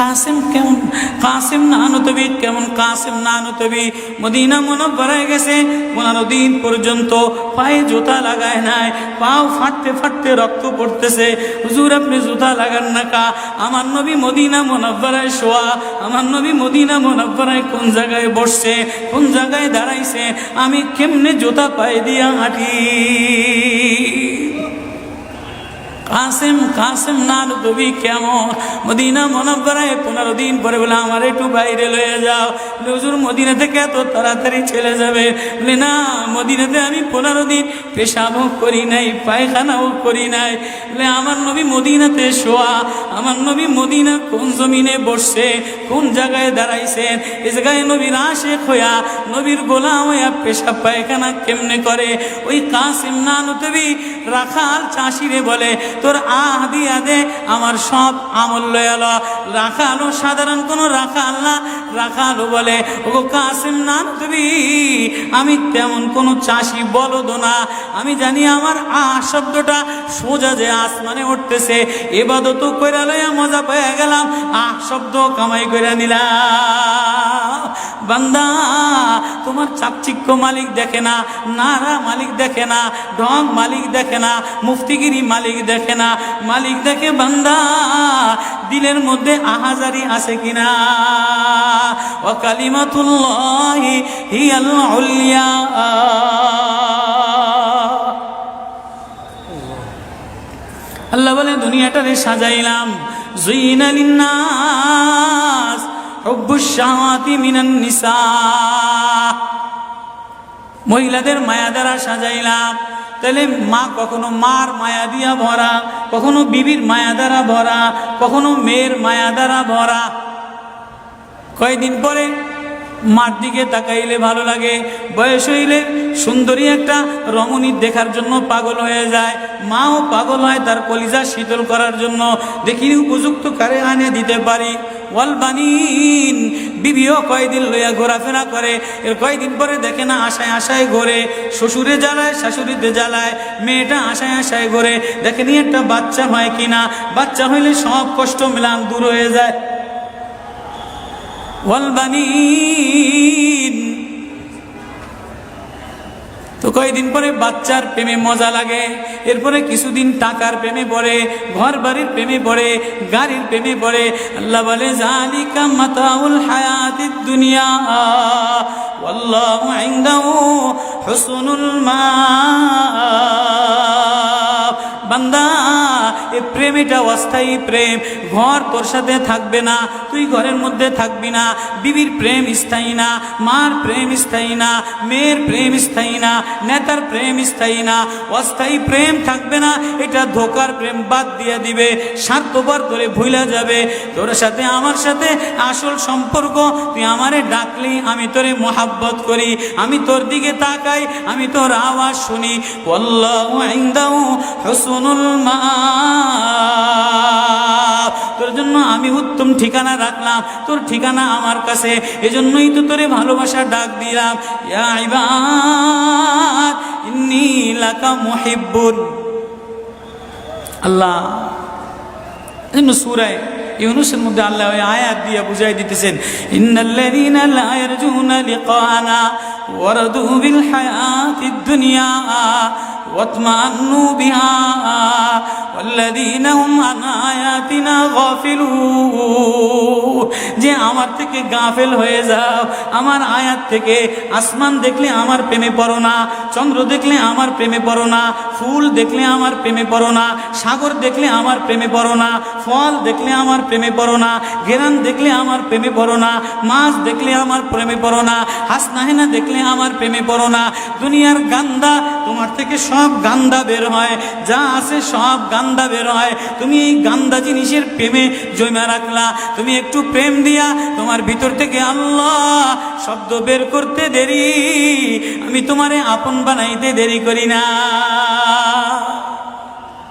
কাসেম কেমন, কাসেম নানতুবি কেমন, কাসেম নানতুবি মদিনা মুনাওয়ারায় গেছে, 15 দিন পর্যন্ত পায়ে জুতা লাগায় নাই, পাও ফাটতে ফাটতে রক্ত পড়তেছে। হুজুর, আপনি জুতা লাগান না কা? আমার নবী মদিনা মুনাওয়ারায় শোয়া, আমার নবী মদিনা মুনাওয়ারায় কোন জায়গায় বসছে, কোন জায়গায় দাঁড়াইছে, আমি কেমনে জুতা পায়ে দিয়া হাঁটি? কাসেম, কাসেম নানতুবি কেমন মদিনা মুনাওয়ারায় 15 দিন পরে বলে, আমার একটু বাইরে লয়ে যাও। হুজুর, মদিনা থেকে এত তাড়াতাড়ি চলে যাবে? বলে, না, মদিনাতে আমি 15 দিন পেশাবও করি নাই, পায়খানাও করি নাই। বলে, আমার নবী মদিনাতে শোয়া, আমার নবী মদিনা কোন জমিনে বসছে, কোন জায়গায় দাঁড়াইছেন, এই জায়গায় নবীর আশিক হইয়া, নবীর গোলাম হইয়া পেশাব পায়খানা কেমনে করে? ওই কাসেম নানতুবি রাখাল চাষিরে বলে, তোর আহ দিয়া দে, আমার সব আমল লয়াল। রাখালও সাধারণ কোন রাখাল না, রাখালও বলে, ও কাসেম নানতুবি, আমি তেমন কোন চাষি বলদ না, আমি জানি আমার আহ শব্দটা সোজা যে আসমানে উঠতেছে, ইবাদত কইরা লইয়া মজা পেয়ে গেলাম, আহ শব্দ কামাই কইরা নিলাম। বান্দা, তোমার চাকচিক্য মালিক দেখে না, নারা মালিক দেখে না, ঢং মালিক দেখে না, মুফতিগিরি মালিক দেখে না, মালিক দেখে বান্দা দিলের মধ্যে আহাজারি আছে কিনা। ওয়া কালিমাতুল্লাহি হিয়াল উলিয়া। আল্লাহ বলে, দুনিয়াটারে সাজাইলাম, যুইনা লিন্নাস হুব্বুশ শাহাওয়াতি মিনান নিসা, মহিলাদের মায়া দ্বারা সাজাইলাম। তাহলে মা কখনো মার মায়া দিয়া ভরা, কখনো বিবির মায়া দ্বারা ভরা, কখনো মেয়ের মায়া দ্বারা ভরা। কয়েকদিন পরে মার দিকে তাকাইলে ভালো লাগে, বয়স হইলে সুন্দরী একটা রমণী দেখার জন্য পাগল হয়ে যায়, মাও পাগল হয় তার কলিজা শীতল করার জন্য। দেখি উপযুক্ত কারে আনে দিতে পারি। ওয়াল বানিন, বিবিও কয়দিন লইয়া ঘোরাফেরা করে, এর কয়দিন পরে দেখে না, আশায় আশায় ঘোরে, শ্বশুরে জ্বালায়, শাশুড়িতে জ্বালায়, মেয়েটা আশায় আশায় ঘোরে, দেখেনি একটা বাচ্চা হয় কিনা, বাচ্চা হইলে সব কষ্ট মিলান দূর হয়ে যায়। ওয়াল বানিন, তো কয়েকদিন পরে বাচ্চার প্রেমে মজা লাগে, এরপরে কিছুদিন টাকার প্রেমে পড়ে, ঘর বাড়ির প্রেমে পড়ে, গাড়ির প্রেমে পড়ে। আল্লাহ বলে, যালিকা মাতাউল হায়াতিদ দুনিয়া ওয়াল্লাহু ইনদাহু হুসনুল মাআব। বান্দা, এই প্রেম এটা অস্থায়ী প্রেম, ঘর তোর সাথে থাকবে না, তুই ঘরের মধ্যে থাকবি না। বিবির প্রেম স্থায়ী না, মার প্রেম স্থায়ী না, মেয়ের প্রেম স্থায়ী না, নেতার প্রেম স্থায়ী না, অস্থায়ী প্রেম থাকবে না। এটা ধোকার প্রেম, বাদ দিয়ে দিবে, স্বার্থপর করে ভুলা যাবে। তোর সাথে আমার সাথে আসল সম্পর্ক, তুই আমারে ডাকলি আমি তোরে মোহাব্বত করি, আমি তোর দিকে তাকাই, আমি তোর আওয়াজ শুনি। আল্লাহু ইনদাহু হুসনুল মাআব, তোর জন্য আমি উত্তম ঠিকানা রাখলাম, তোর ঠিকানা আমার কাছে, এজন্যই তো তোরে ভালোবাসা ডাক দিলাম। ইয়া ইবাদ ইন্নী লাকা মুহিব্বুন। আল্লাহ এজন্য সূরা ইউনূসের মধ্যে আল্লাহ ওই আয়াত দিয়ে বুঝাই দিতেছেন, ইন্নাল্লাযীনা লা ইয়ারজুনা লিকানা ওয়ারাদু বিল হায়াতিদ দুনিয়া واطمأنوا بها والذين هم عن آياتنا غافلون যে আমার থেকে গাফেল হয়ে যাও, আমার আয়াত থেকে। আসমান দেখলে আমার প্রেমে পড়ো না, চন্দ্র দেখলে আমার প্রেমে পড়ো না, ফুল দেখলে আমার প্রেমে পড়ো না, সাগর দেখলে আমার প্রেমে পড়ো না, ফল দেখলে আমার প্রেমে পড়ো না, ঘেরান দেখলে আমার প্রেমে পড়ো না, মাছ দেখলে আমার প্রেমে পড়ো না, হাসনাহেনা দেখলে আমার প্রেমে পড়ো না। দুনিয়ার গান্দা, তোমার থেকে সব গান্দা বের হয়, যা আছে সব গান্দা বের হয়। তুমি এই গান্দা জিনিসের প্রেমে জমা রাখলা। তুমি একটু প্রেম দিয়া তোমার ভিতর থেকে আল্লাহ শব্দ বের করতে দেরি, আমি তোমারে আপন বানাইতে দেরি করি না।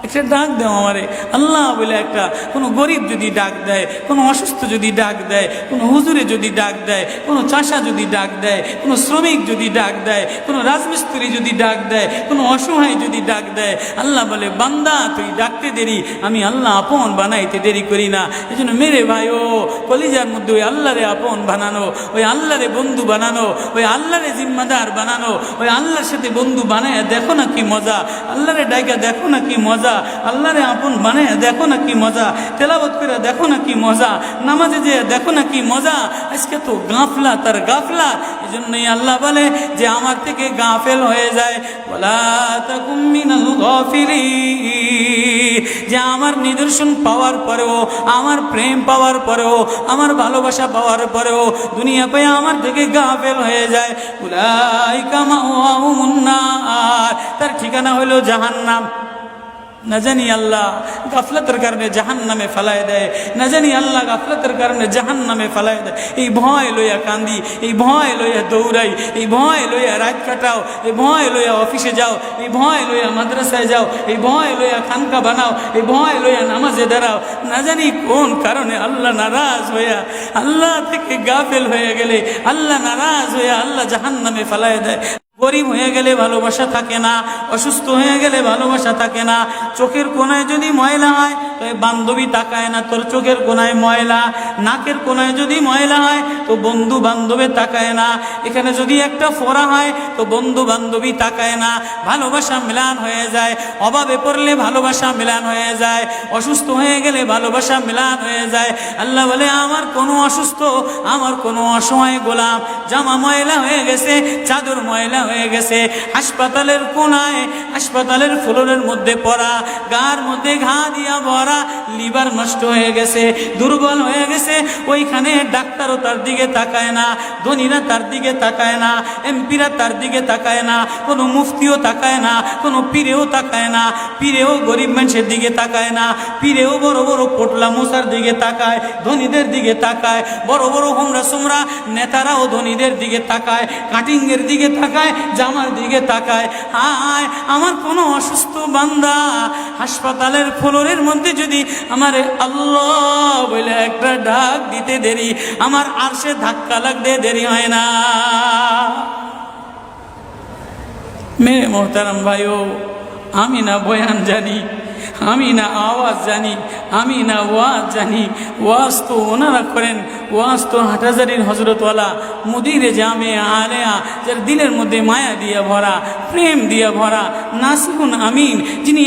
একটা ডাক দাও আমারে আল্লাহ বলে। একটা কোনো গরিব যদি ডাক দেয়, কোনো অসুস্থ যদি ডাক দেয়, কোনো হুজুরে যদি ডাক দেয়, কোনো চাষা যদি ডাক দেয়, কোনো শ্রমিক যদি ডাক দেয়, কোনো রাজমিস্ত্রি যদি ডাক দেয়, কোনো অসহায় যদি ডাক দেয়, আল্লাহ বলে বান্দা তুই ডাকতে দেরি, আমি আল্লাহ আপন বানাইতে দেরি করি না। এই জন্য মেরে ভাই ও কলিজার মধ্যে ওই আল্লাহরে আপন বানানো, ওই আল্লাহরে বন্ধু বানানো, ওই আল্লাহরে জিম্মাদার বানানো, ওই আল্লাহর সাথে বন্ধু বানায় দেখো না কি মজা। আল্লাহরে ডাইকা দেখো না কি মজা, আল্লাহরে আপন বানায় দেখো না কি মজা, তেলাওয়াত করে দেখো না কি মজা, নামাজে যে দেখো না কি মজা। আজকে তো গাফলা তার গাফলা। এই জন্যই আল্লাহ বলে যে আমার থেকে গাফেল হয়ে যায়, ওয়ালা তাকুম মিনাল গাফিলিন। যে আমার নিদর্শন পাওয়ার পরেও, আমার প্রেম পাওয়ার পরেও, আমার ভালোবাসা পাওয়ার পরেও দুনিয়া পেয়ে আমার থেকে গাফেল হয়ে যায়। উলাইকা মাওয়াহুমুন নার, তার ঠিকানা হলো জাহান্নাম। না জানি আল্লাহ গাফলতের কারণে জাহান্নামে ফেলায় দেয়, না জানি আল্লাহ গাফলতের কারণে জাহান্নামে ফেলায় দেয়। এই ভয় লইয়া কান্দি, এই ভয় লইয়া দৌড়াই, এই ভয় লইয়া রাত কাটাও, এই ভয় লইয়া অফিসে যাও, এই ভয় লইয়া মাদ্রাসায় যাও, এই ভয় লইয়া খানকা বানাও, এই ভয় লইয়া নামাজে দাঁড়াও। না জানি কোন কারণে আল্লাহ নারাজ হইয়া, আল্লাহ থেকে গাফেল হয়ে গেলে আল্লাহ নারাজ হইয়া আল্লাহ জাহান্নামে ফেলায় দেয়। গরিব হয়ে গেলে ভালোবাসা থাকে না, অসুস্থ হয়ে গেলে ভালোবাসা থাকে না। চোখের কোনায় যদি ময়লা হয় তো বান্ধবী তাকায় না, তোর চোখের কোনায় ময়লা। নাকের কোনায় যদি ময়লা হয় তো বন্ধু বান্ধবে তাকায় না। এখানে যদি একটা ফোড়া হয় তো বন্ধু বান্ধবী তাকায় না। ভালোবাসা মিলান হয়ে যায়, অভাবে পড়লে ভালোবাসা মিলান হয়ে যায়, অসুস্থ হয়ে গেলে ভালোবাসা মিলান হয়ে যায়। আল্লাহ বলে আমার কোনো অসুস্থ, আমার কোনো অসহায় গোলাম জামা ময়লা হয়ে গেছে, চাদর ময়লা হয়ে গেছে, হাসপাতালের কোনায়, হাসপাতালের ফ্লোরের মধ্যে পড়া, গার মধ্যে ঘা দিয়া ভরা, লিভার নষ্ট হয়ে গেছে, দুর্বল হয়ে গেছে, ওইখানে ডাক্তারও তার দিকে তাকায় না, ধনীরা তার দিকে তাকায় না, এমপিরা তার দিকে তাকায় না, কোনো মুফতিও তাকায় না, কোনো পীরেও তাকায় না, পীরেও গরিব মানুষের দিকে তাকায় না, পীরেও বড় বড় পোটলা মশার দিকে তাকায়, ধনীদের দিকে তাকায়, বড় বড় হোমরা সোমরা নেতারাও ধনীদের দিকে তাকায়, কাটিংয়ের দিকে তাকায়, জামার দিকে তাকায়। হায় আমার কোনো অসুস্থ বান্দা হাসপাতালের ফ্লোরের মধ্যে যদি আমার আল্লাহ বলে একটা ডাক দিতে দেরি, আমার আরশে ধাক্কা লাগতে দেরি হয় না। মেরে মোহতারাম ভাইও, আমি না বয়ান জানি, আমি না আওয়াজ জানি, আমি না ওয়াজ জানি, ওয়াজ তো ওনারা করেন, ওয়াজ তো হাটহাজারির হজরতওয়ালা মুদিরে জামে আলেয়া, যার দিলের মধ্যে মায়া দিয়ে ভরা, প্রেম দিয়ে ভরা, নাসিহুন আমিন, যিনি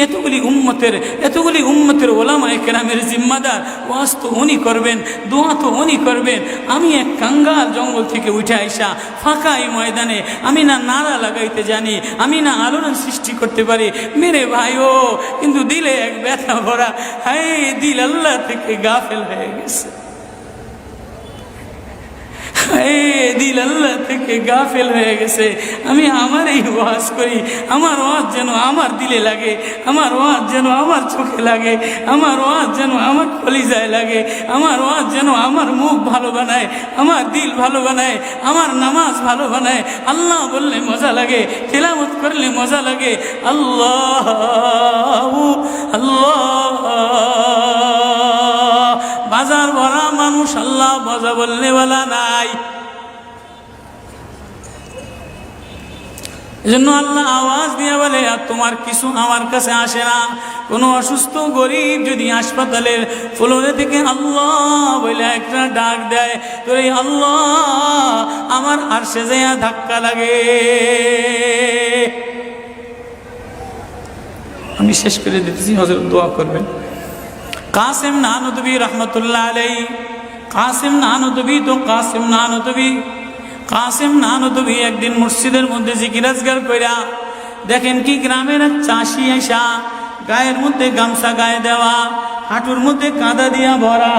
এতগুলি উম্মতের ওলামায়ে কেরামের জিম্মাদার। ওয়াজ তো উনি করবেন, দোয়া তো উনি করবেন। আমি এক কাঙ্গাল জঙ্গল থেকে উঠে আইসা ফাঁকা এই ময়দানে আমি না নারা লাগাইতে জানি, আমি না আলোড়ন সৃষ্টি করতে পারি। মেরে ভাইও, কিন্তু দিলে এক ব্যথা ভরা, হায় দিল আল্লাহ থেকে গাফেল হয়ে গেছে, দিল আল্লাহ থেকে গাফেল হয়ে গেছে। আমি আমার এই ওয়াজ করি, আমার ওয়াজ যেন আমার দিলে লাগে, আমার ওয়াজ যেন আমার চোখে লাগে, আমার ওয়াজ যেন আমার কলিজায় লাগে, আমার ওয়াজ যেন আমার মুখ ভালো বানায়, আমার দিল ভালো বানায়, আমার নামাজ ভালো বানায়। আল্লাহ বললে মজা লাগে, তেলাওয়াত করলে মজা লাগে। আল্লাহ আল্লাহ, বাজার ভরা মানুষ, আল্লাহ মজা বললে বলা নাই। এজন্য আল্লাহ আওয়াজ দিয়ে বলে আর তোমার কিছু আমার কাছে আসে না। কোনো অসুস্থ গরিব যদি হাসপাতালের ফ্লোরে থেকে আল্লাহ বলে একটা ডাক দেয়, তো এই আল্লাহ আমার আরশে যাইয়া ধাক্কা লাগে। আমি শেষ করে দিতেছি, হযরত দোয়া করবেন। কাসেম নানুতুবি রহমতুল্লাহ আলাইহি, কাসেম নানুতুবি তো কাসেম নানুতুবি, কাসেম নানুতুবি একদিন মসজিদের মধ্যে জিকির আজকার কইরা দেখেন কি গ্রামের এক চাষি আইসা গায়ের মধ্যে গামছা গায়ে দেওয়া, হাঁটুর মধ্যে কাদা দিয়া ভরা,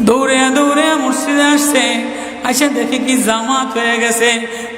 দৌড়ে দৌড়ে মসজিদে আসছে। আইসা দেখে কি জামাত হয়ে গেছে,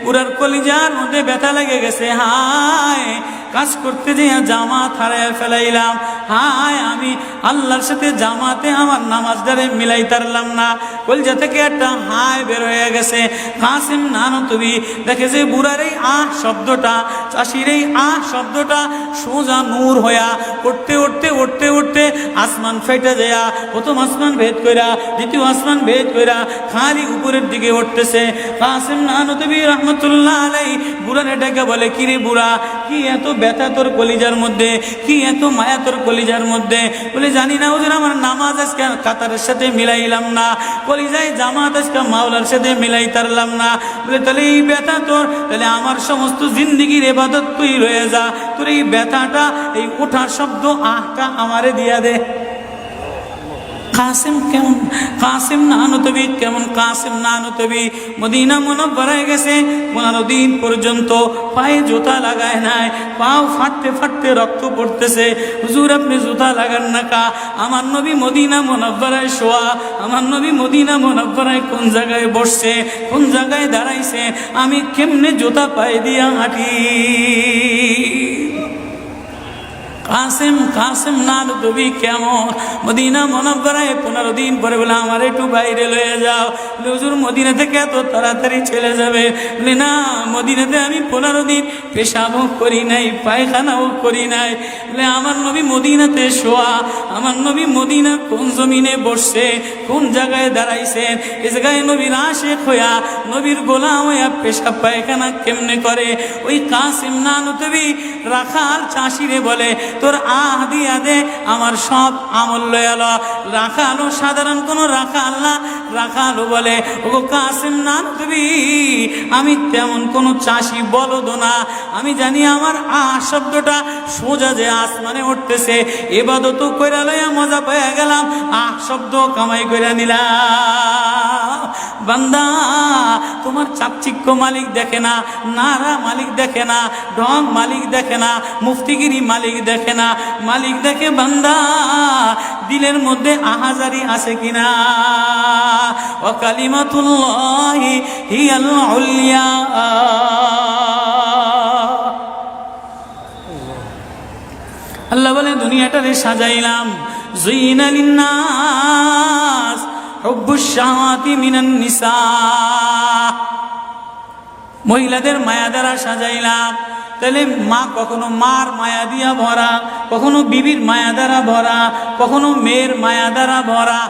পুরার কলিজার মধ্যে ব্যথা লেগে গেছে। হায়, কাজ করতে যেয়ে জামাত হারায় ফেলাইলাম। হায়, আমি আল্লাহর সাথে জামাতে আমার নামাজদারে মিলাই তারলাম না। কলিজা থেকে একটা হায় বের হয়ে গেছে। কাসেম নানুতুবি দেখে যে বুড়ার এই আহ শব্দটা, চাষির এই আহ শব্দটা সোজা নূর হইয়া উঠতে উঠতে উঠতে উঠতে আসমান ফেটে দেয়া, প্রথম আসমান ভেদ কইরা দ্বিতীয় আসমান ভেদ কইরা খালি উপরের দিকে উঠতেছে। কাসেম নানুতুবি রহমতুল্লাহ আলাইহি বুড়ার এটাকে বলে, কিরে বুড়া, কি এত ব্যথা তোর কলিজার মধ্যে, কি এত মায়া তোর কলিজার মধ্যে? বলে, জানি না হুজুর, আমার নামাজ আজকে কাতারের সাথে মিলাইলাম না, কলিজায় জামাত আজকে মাওলার সাথে মিলাই তারলাম না। বলে, তাহলে এই ব্যথা তোর, তাহলে আমার সমস্ত জিন্দিগির ইবাদত তুই রয়ে যা, তোর এই ব্যথাটা, এই ওঠার শব্দ আহটা আমারে দিয়া দে। কাসেম কেমন, কাসেম নানুতুবি কেমন, কাসেম নানুতুবি মদিনা মুনাওয়ারায় গেছে, 15 দিন পর্যন্ত পায়ে জুতা লাগায় নাই, পাও ফাটতে ফাটতে রক্ত পড়তেছে। হুজুর, আপনি জুতা লাগান না কা? আমার নবী মদিনা মুনাওয়ারায় শোয়া, আমার নবী মদিনা মুনাওয়ারায় কোন জায়গায় বসছে, কোন জায়গায় দাঁড়াইছে, আমি কেমনে জুতা পায়ে দিয়া হাঁটি? কাসেম, কাসেম নানুতুবি কেমন মদিনা মুনাওয়ারায় 15 দিন পরে বলে, আমার একটু বাইরে লয়ে যাও। বলে, হুজুর, মদিনা থেকে এত তাড়াতাড়ি চলে যাবে? বলে, না, মদিনাতে আমি 15 দিন পেশাবও করি নাই, পায়খানাও করি নাই। বলে, আমার নবী মদিনাতে শোয়া, আমার নবী মদিনা কোন জমিনে বসছে, কোন জায়গায় দাঁড়াইছেন, এ জায়গায় নবীর আশিক হইয়া, নবীর গোলাম হইয়া পেশাব পায়খানা কেমনে করে? ওই কাসেম নানুতুবি রাখাল চাষিরে বলে, তোর আহ দিয়া দে, আমার সব আমল লয়াল। রাখালও সাধারণ কোন রাখাল না, রাখালও বলে, ও কাসেম নানুতুবি, আমি তেমন কোন চাষি বলদ না, আমি জানি আমার আহ শব্দটা সোজা যে আসমানে উঠতেছে, ইবাদত কইরা লইয়া মজা পেয়ে গেলাম, আহ শব্দ কামাই কইরা নিলাম। বান্দা, তোমার চাকচিক্য মালিক দেখে না, নারা মালিক দেখে না, ঢং মালিক দেখে না, মুফতিগিরি মালিক দেখে না, মালিক দেখে বান্দা দিলের মধ্যে আহাজারি আছে কিনা। ওয়া কালিমাতুল্লাহি হিয়াল উলিয়া। আল্লাহ বলে, দুনিয়াটারে সাজাইলাম, যুইনা লিন্নাস হুব্বুশ শাহাওয়াতি মিনান নিসা, মহিলাদের মায়া দ্বারা সাজাইলাম। তাহলে মা কখনো মার মায়া দিয়া ভরা, কখনো বিবির মায়া দ্বারা ভরা, কখনো মেয়ের মায়া দ্বারা ভরা।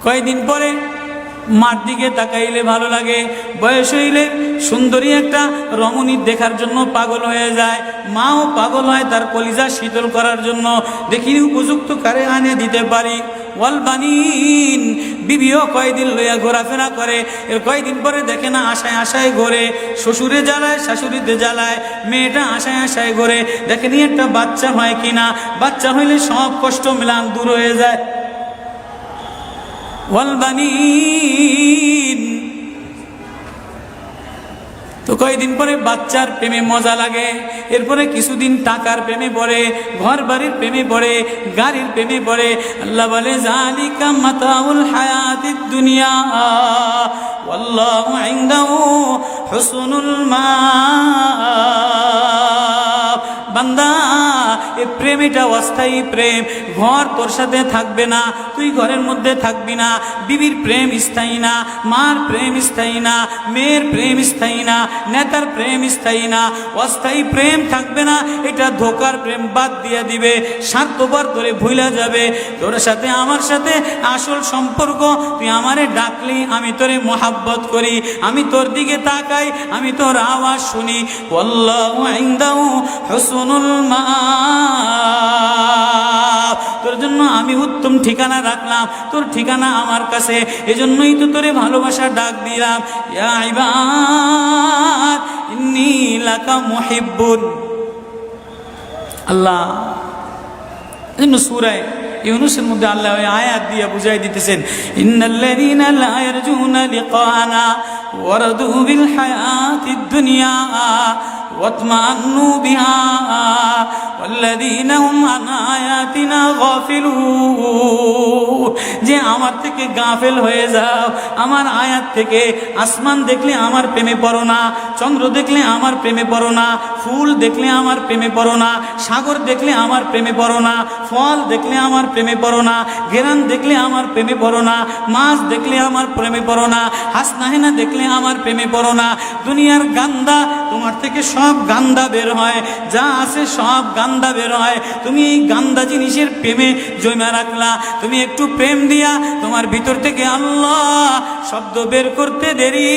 কয়েকদিন পরে মার দিকে তাকাইলে ভালো লাগে, বয়স হইলে সুন্দরী একটা রমণী দেখার জন্য পাগল হয়ে যায়, মাও পাগল হয় তার কলিজা শীতল করার জন্য। দেখি উপযুক্ত কারে আনে দিতে পারি। ওয়াল বানিন, বিবিও কয়দিন লইয়া ঘোরাফেরা করে, এর কয়দিন পরে দেখে না আশায় আশায় ঘোরে, শ্বশুরে জ্বালায় শাশুড়িতে জ্বালায়, মেয়েটা আশায় আশায় ঘোরে, দেখেনি একটা বাচ্চা হয় কিনা, বাচ্চা হইলে সব কষ্ট মিলান দূর হয়ে যায়। ওয়াল বানিন, তো কয়েকদিন পরে বাচ্চার প্রেমে মজা লাগে, এরপরে কিছুদিন টাকার প্রেমে পড়ে, ঘর বাড়ির প্রেমে পড়ে, গাড়ির প্রেমে পড়ে। আল্লাহ বলে, যালিকা মাতাউল হায়াতিদ দুনিয়া ওয়াল্লাহু ইনদাহু হুসনুল মাআব। বান্দা, এই প্রেম এটা অস্থায়ী প্রেম, ঘর তোর সাথে থাকবে না, তুই ঘরের মধ্যে থাকবি না, বিবির প্রেম স্থায়ী না, মার প্রেম স্থায়ী না, মেয়ের প্রেম স্থায়ী না, নেতার প্রেম স্থায়ী না, অস্থায়ী প্রেম থাকবে না। এটা ধোকার প্রেম, বাদ দিয়ে দিবে, স্বার্থপর তোরে ভুলা যাবে। তোর সাথে আমার সাথে আসল সম্পর্ক, তুই আমারে ডাকলি আমি তোরে মোহাব্বত করি, আমি তোর দিকে তাকাই, আমি তোর আওয়াজ শুনি। আল্লাহু ইনদাহু হুসনুল মাআব, তোর জন্য আমি উত্তম ঠিকানা রাখলাম, তোর ঠিকানা আমার কাছে, এজন্যই তো তোরে ভালোবাসা ডাক দিলাম। ইয়া ইবাদ ইন্নী লাকা মুহিব্বুন। আল্লাহ ইন সূরা ইউনূসের মধ্যে আল্লাহ ওই আয়াত দিয়ে বুঝাই দিতেছেন, ইন্নাল্লাযীনা লা ইয়ারজুনা লিকানা ওয়ারাদু বিল হায়াতিদ দুনিয়া ওয়াতমান্নু বিহা ওয়াল্লাযীনা হুম আন আয়াতিনা গাফিলুন। যে আমার থেকে গাফেল হয়ে যাও, আমার আয়াত থেকে। আসমান দেখলে আমার প্রেমে পড়ো না, চন্দ্র দেখলে আমার প্রেমে পড়ো না, ফুল দেখলে আমার প্রেমে পড়ো না, সাগর দেখলে আমার প্রেমে পড়ো না, ফল দেখলে আমার প্রেমে পড়ো না, ঘেরান দেখলে আমার প্রেমে পড়ো না, মাছ দেখলে আমার প্রেমে পড়ো না, হাসনাহেনা দেখলে আমার প্রেমে পড়ো না। দুনিয়ার গান্দা, তোমার থেকে সব গান্দা বের হয়, যা আছে সব গান্দা বের হয়। তুমি এই গান্দা জিনিসের প্রেমে জমা রাখলা। তুমি একটু প্রেম দিয়া তোমার ভিতর থেকে আল্লাহ শব্দ বের করতে দেরি,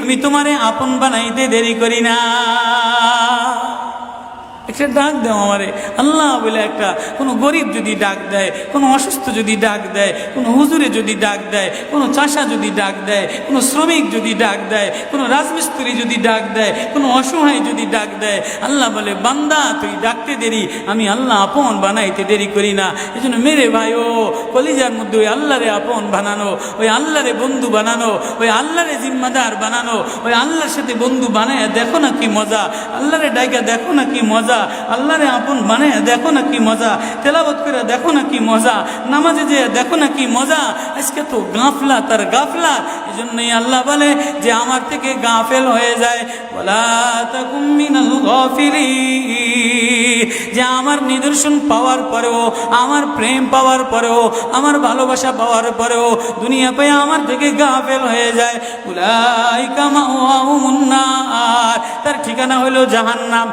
আমি তোমারে আপন বানাইতে দেরি করি না। একটা ডাক দাও আমারে আল্লাহ বলে। একটা কোনো গরিব যদি ডাক দেয়, কোনো অসুস্থ যদি ডাক দেয়, কোনো হুজুরে যদি ডাক দেয়, কোনো চাষা যদি ডাক দেয়, কোনো শ্রমিক যদি ডাক দেয়, কোনো রাজমিস্ত্রি যদি ডাক দেয়, কোনো অসহায় যদি ডাক দেয়, আল্লাহ বলে বান্দা তুই ডাকতে দেরি, আমি আল্লাহ আপন বানাইতে দেরি করি না। এই জন্য মেরে ভাই ও কলিজার মধ্যে ওই আল্লাহরে আপন বানানো, ওই আল্লাহরে বন্ধু বানানো, ওই আল্লাহরে জিম্মাদার বানানো, ওই আল্লাহর সাথে বন্ধু বানায় দেখো না কি মজা। আল্লাহরে ডাইকা দেখো না কি মজা, আল্লাহরে আপন বানায় দেখো না কি মজা, তেলাওয়াত করে দেখো না কি মজা, নামাজে যে দেখো না কি মজা। আজকে তো গাফলা তার গাফলা। এই জন্যই আল্লাহ বলে যে আমার থেকে গাফেল হয়ে যায়, ওয়ালা তাকুম মিনাল গাফিলিন। যে আমার নিদর্শন পাওয়ার পরেও, আমার প্রেম পাওয়ার পরেও, আমার ভালোবাসা পাওয়ার পরেও দুনিয়া পেয়ে আমার থেকে গাফেল হয়ে যায়, উলাইকা মাওয়াহুমুন নার, তার ঠিকানা হলো জাহান্নাম।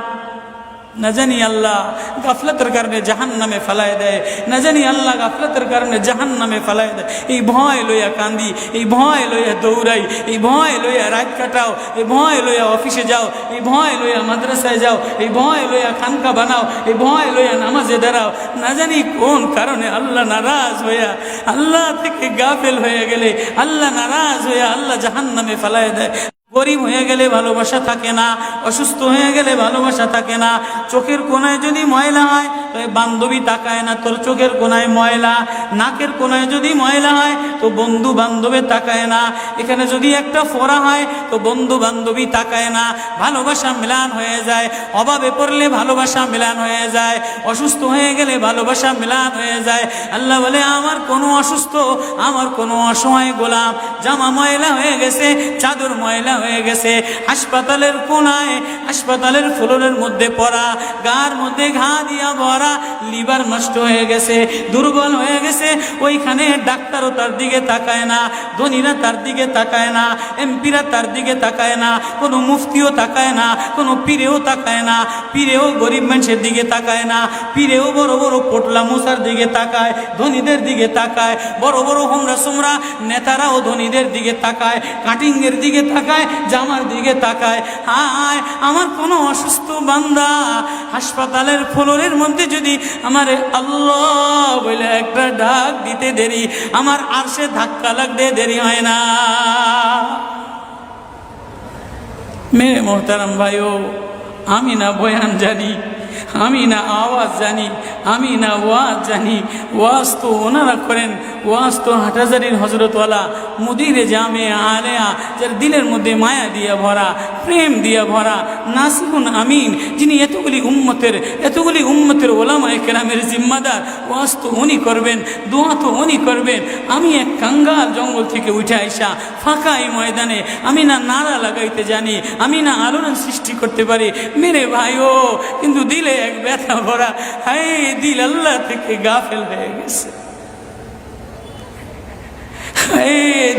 না জানি আল্লাহ গাফলতের কারণে জাহান্নামে ফেলায় দেয়, না জানি আল্লাহ গাফলতের কারণে জাহান্নামে ফেলায় দেয়। এই ভয় লইয়া কান্দি, এই ভয় লইয়া দৌড়াই, এই ভয় লইয়া রাত কাটাও, এই ভয় লইয়া অফিসে যাও, এই ভয় লইয়া মাদ্রাসায় যাও, এই ভয় লইয়া খানকা বানাও, এই ভয় লইয়া নামাজে দাঁড়াও। না জানি কোন কারণে আল্লাহ নারাজ হইয়া, আল্লাহ থেকে গাফেল হয়ে গেলে আল্লাহ নারাজ হইয়া আল্লাহ জাহান্নামে ফেলায় দেয়। গরিব হয়ে গেলে ভালোবাসা থাকে না, অসুস্থ হয়ে গেলে ভালোবাসা থাকে না। চোখের কোনায় যদি ময়লা হয় তো বান্ধবী তাকায় না, তোর চোখের কোনায় ময়লা। নাকের কোনায় যদি ময়লা হয় তো বন্ধু বান্ধবে তাকায় না। এখানে যদি একটা ফোড়া হয় তো বন্ধু বান্ধবী তাকায় না। ভালোবাসা মিলান হয়ে যায়, অভাবে পড়লে ভালোবাসা মিলান হয়ে যায়, অসুস্থ হয়ে গেলে ভালোবাসা মিলান হয়ে যায়। আল্লাহ বলে আমার কোনো অসুস্থ, আমার কোনো অসহায় গোলাম জামা ময়লা হয়ে গেছে, চাদর ময়লা হয়ে গেছে, হাসপাতালের কোনায়, হাসপাতালের ফ্লোরের মধ্যে পড়া, গার মধ্যে ঘা দিয়া ভরা, লিভার নষ্ট হয়ে গেছে, দুর্বল হয়ে গেছে, ওইখানে ডাক্তারও তার দিকে তাকায় না, ধনীরা তার দিকে তাকায় না, এমপিরা তার দিকে তাকায় না, কোনো মুফতিও তাকায় না, কোনো পীরেও তাকায় না, পীরেও গরিব মানুষের দিকে তাকায় না, পীরেও বড় বড় পোটলা মুসার দিকে তাকায়, ধনীদের দিকে তাকায়, বড় বড় হোমরা সোমরা নেতারাও ধনীদের দিকে তাকায়, কাটিংয়ের দিকে তাকায়, জামার দিকে তাকায়। হায় আমার কোনো অসুস্থ বান্দা হাসপাতালের ফ্লোরের মধ্যে যদি আমার আল্লাহ বলে একটা ডাক দিতে দেরি, আমার আরশে ধাক্কা লাগতে দেরি হয় না। মেরে মোহতারাম ভাইও, আমি না বয়ান জানি, আমি না আওয়াজ জানি, আমি না ওয়াজ জানি, ওয়াজ তো ওনারা করেন, ওয়াজ তো হাটহাজারির হজরতওয়ালা মুদিরে জামে আলেয়া, যার দিলের মধ্যে মায়া দিয়ে ভরা, প্রেম দিয়ে ভরা, নাসিহুন আমিন, যিনি এতগুলি উম্মতের ওলামায়ে কেরামের জিম্মাদার। ওয়াজ তো উনি করবেন, দোয়া তো উনি করবেন। আমি এক কাঙ্গাল জঙ্গল থেকে উঠে আইসা ফাঁকা এই ময়দানে আমি না নারা লাগাইতে জানি, আমি না আলোড়ন সৃষ্টি করতে পারি। মেরে ভাইও, কিন্তু দিলে এক ব্যথা ভরা, হায় দিল আল্লাহ থেকে গাফেল হয়ে গেছে,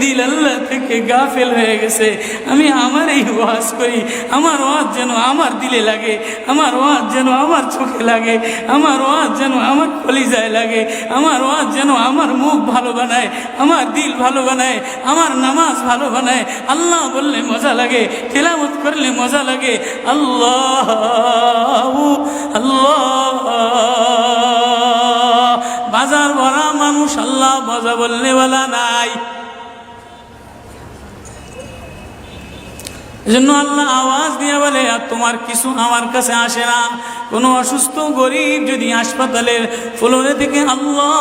দিল আল্লাহ থেকে গাফেল হয়ে গেছে। আমি আমার এই ওয়াজ করি, আমার ওয়াজ যেন আমার দিলে লাগে, আমার ওয়াজ যেন আমার চোখে লাগে, আমার ওয়াজ যেন আমার কলিজায় লাগে, আমার ওয়াজ যেন আমার মুখ ভালো বানায়, আমার দিল ভালো বানায়, আমার নামাজ ভালো বানায়। আল্লাহ বললে মজা লাগে, তেলাওয়াত করলে মজা লাগে। আল্লাহ আল্লাহ, বাজার ভরা মানুষ, আল্লাহ মজা বললে বলা নাই। এজন্য আল্লাহ আওয়াজ দিয়ে বলে, আর তোমার কিছু আমার কাছে আসে না। কোনো অসুস্থ গরিব যদি হাসপাতালের ফ্লোরে থেকে আল্লাহ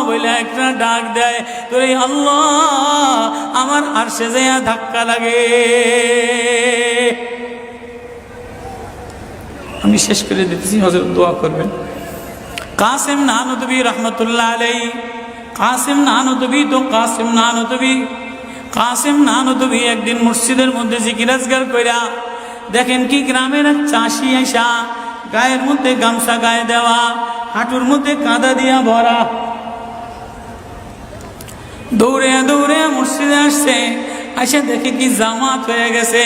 বলে একটা ডাক দেয়, তোর এই আল্লাহ আমার আরশে যাইয়া ধাক্কা লাগে। আমি শেষ করে দিতেছি, হযরত দোয়া করবেন। কাসিম নানুতুবি রহমতুল্লাহ আলাইহি, কাসিম নানুতুবি তো কাসিম নানুতুবি, কাসিম নানুতুবি একদিন মসজিদের মধ্যে জিকির আজকার কইরা দেখেন কি গ্রামের এক চাষি আইসা গায়ের মধ্যে গামছা গায়ে দেওয়া, হাঁটুর মধ্যে কাদা দিয়া ভরা, দৌড়ে দৌড়ে মসজিদে আসছে। আইসা দেখে কি জামাত হয়ে গেছে,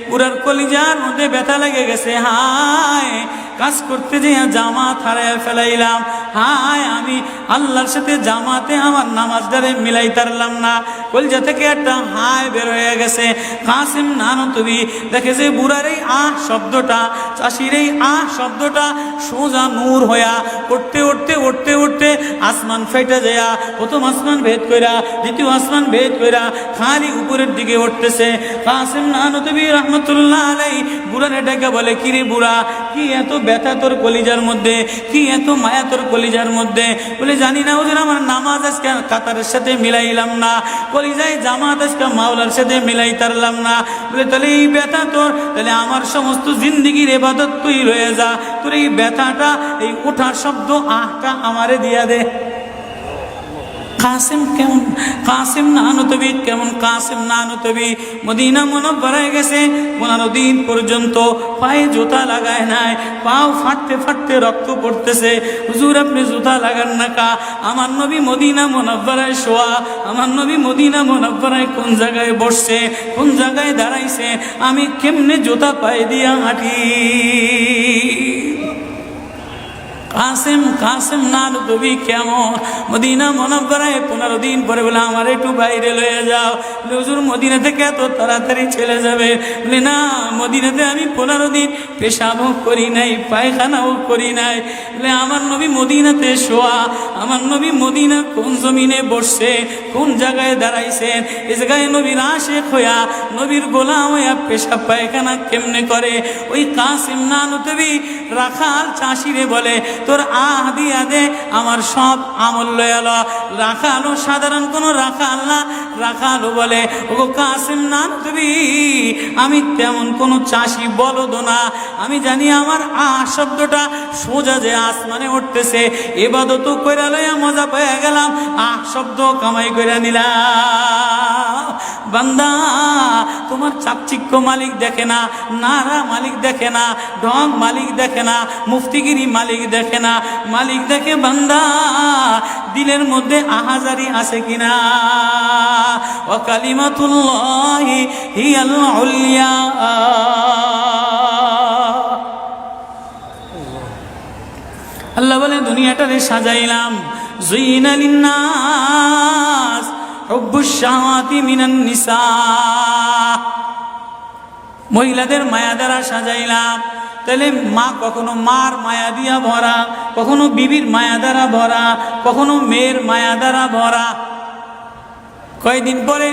পুরার কলিজার মধ্যে ব্যথা লেগে গেছে। হায়, কাজ করতে যে জামাত হারায় ফেলাইলাম। হায়, আমি আল্লাহর সাথে জামাতে আমার নামাজদারে মিলাই তারলাম না। কলিজা থেকে একটা হায় বের হয়ে গেছে। কাসিম নানুতুবি দেখে যে বুড়ার এই আহ শব্দটা, চাষির এই আহ শব্দটা সোজা নূর হইয়া উঠতে উঠতে উঠতে উঠতে আসমান ফেটে যায়া, প্রথম আসমান ভেদ কইরা দ্বিতীয় আসমান ভেদ কইরা খালি উপরের দিকে উঠতেছে। কাসিম নানুতুবি রহমতুল্লাহ আলাইহি বুড়ারে ডেকে বলে, কিরে বুড়া, কি এত ব্যথা তোর কলিজার মধ্যে, কি এত মায়া তোর কলিজার মধ্যে? বলে, জানি না হুজুর, আমার নামাজ আজকে কাতারের সাথে মিলাইলাম না, কলিজায় জামাত আজকে মাওলার সাথে মিলাই তারলাম না। বলে, তাহলে এই ব্যথা তোর, তাহলে আমার সমস্ত জিন্দিগির ইবাদত তুই রয়ে যা, তোর এই ব্যথাটা, এই ওঠার শব্দ আহটা আমারে দিয়া দে। কাসিম কেমন, কাসিম নানুতুবি কেমন, কাসিম নানুতুবি মদিনা মুনাওয়ারায় গেছে, 15 দিন পর্যন্ত পায়ে জুতা লাগায় নাই, পাও ফাটতে ফাটতে রক্ত পড়তেছে। হুজুর, আপনি জুতা লাগান না কা? আমার নবী মদিনা মুনাওয়ারায় শোয়া, আমার নবী মদিনা মুনাওয়ারায় কোন জায়গায় বসছে, কোন জায়গায় দাঁড়াইছে, আমি কেমনে জুতা পায়ে দিয়া হাঁটি? কাসিম, কাসিম নানুতুবি কেমন মদিনা মুনাওয়ারায় 15 দিন পরে বলে, আমার একটু বাইরে লয়ে যাও। হুজুর, মদিনা থেকে এত তাড়াতাড়ি চলে যাবে? বলে, না, মদিনাতে আমি 15 দিন পেশাবও করি নাই, পায়খানাও করি নাই। বলে, আমার নবী মদিনাতে শোয়া, আমার নবী মদিনা কোন জমিনে বসছে, কোন জায়গায় দাঁড়াইছেন, এ জায়গায় নবীর আশিক হইয়া, নবীর গোলাম হইয়া পেশাব পায়খানা কেমনে করে? ওই কাসিম নানুতুবি রাখাল চাষিরে বলে, তোর আহ দিয়া দে, আমার সব আমল লয়ে ল। রাখালও সাধারণ কোনো রাখাল না, রাখালও বলে, ও কাসিম নানুতুবি, আমি তেমন কোনো চাষি বলদ না, আমি জানি আমার আহ শব্দটা সোজা যে আসমানে উঠতেছে, ইবাদত কইরা লইয়া মজা পেয়ে গেলাম, আহ শব্দ কামাই কইরা নিলাম। বান্দা, তোমার চাকচিক্য মালিক দেখে না, নারা মালিক দেখে না, ঢং মালিক দেখে না, মুফতিগিরি মালিক দেখে না, মালিক দেখে বান্দা দিলের মধ্যে আহাজারি আছে কিনা। ওয়া কালিমাতুল্লাহি হিয়াল উলিয়া। আল্লাহ বলে, দুনিয়াটারে সাজাইলাম, যুইনা লিন্নাস হুব্বুশ শাহাওয়াতি মিনান নিসা, মহিলাদের মায়া দ্বারা সাজাইলাম। তাহলে মা কখনো মার মায়া দিয়া ভরা, কখনো বিবির মায়া দ্বারা ভরা, কখনো মেয়ের মায়া দ্বারা ভরা। কয়েকদিন পরে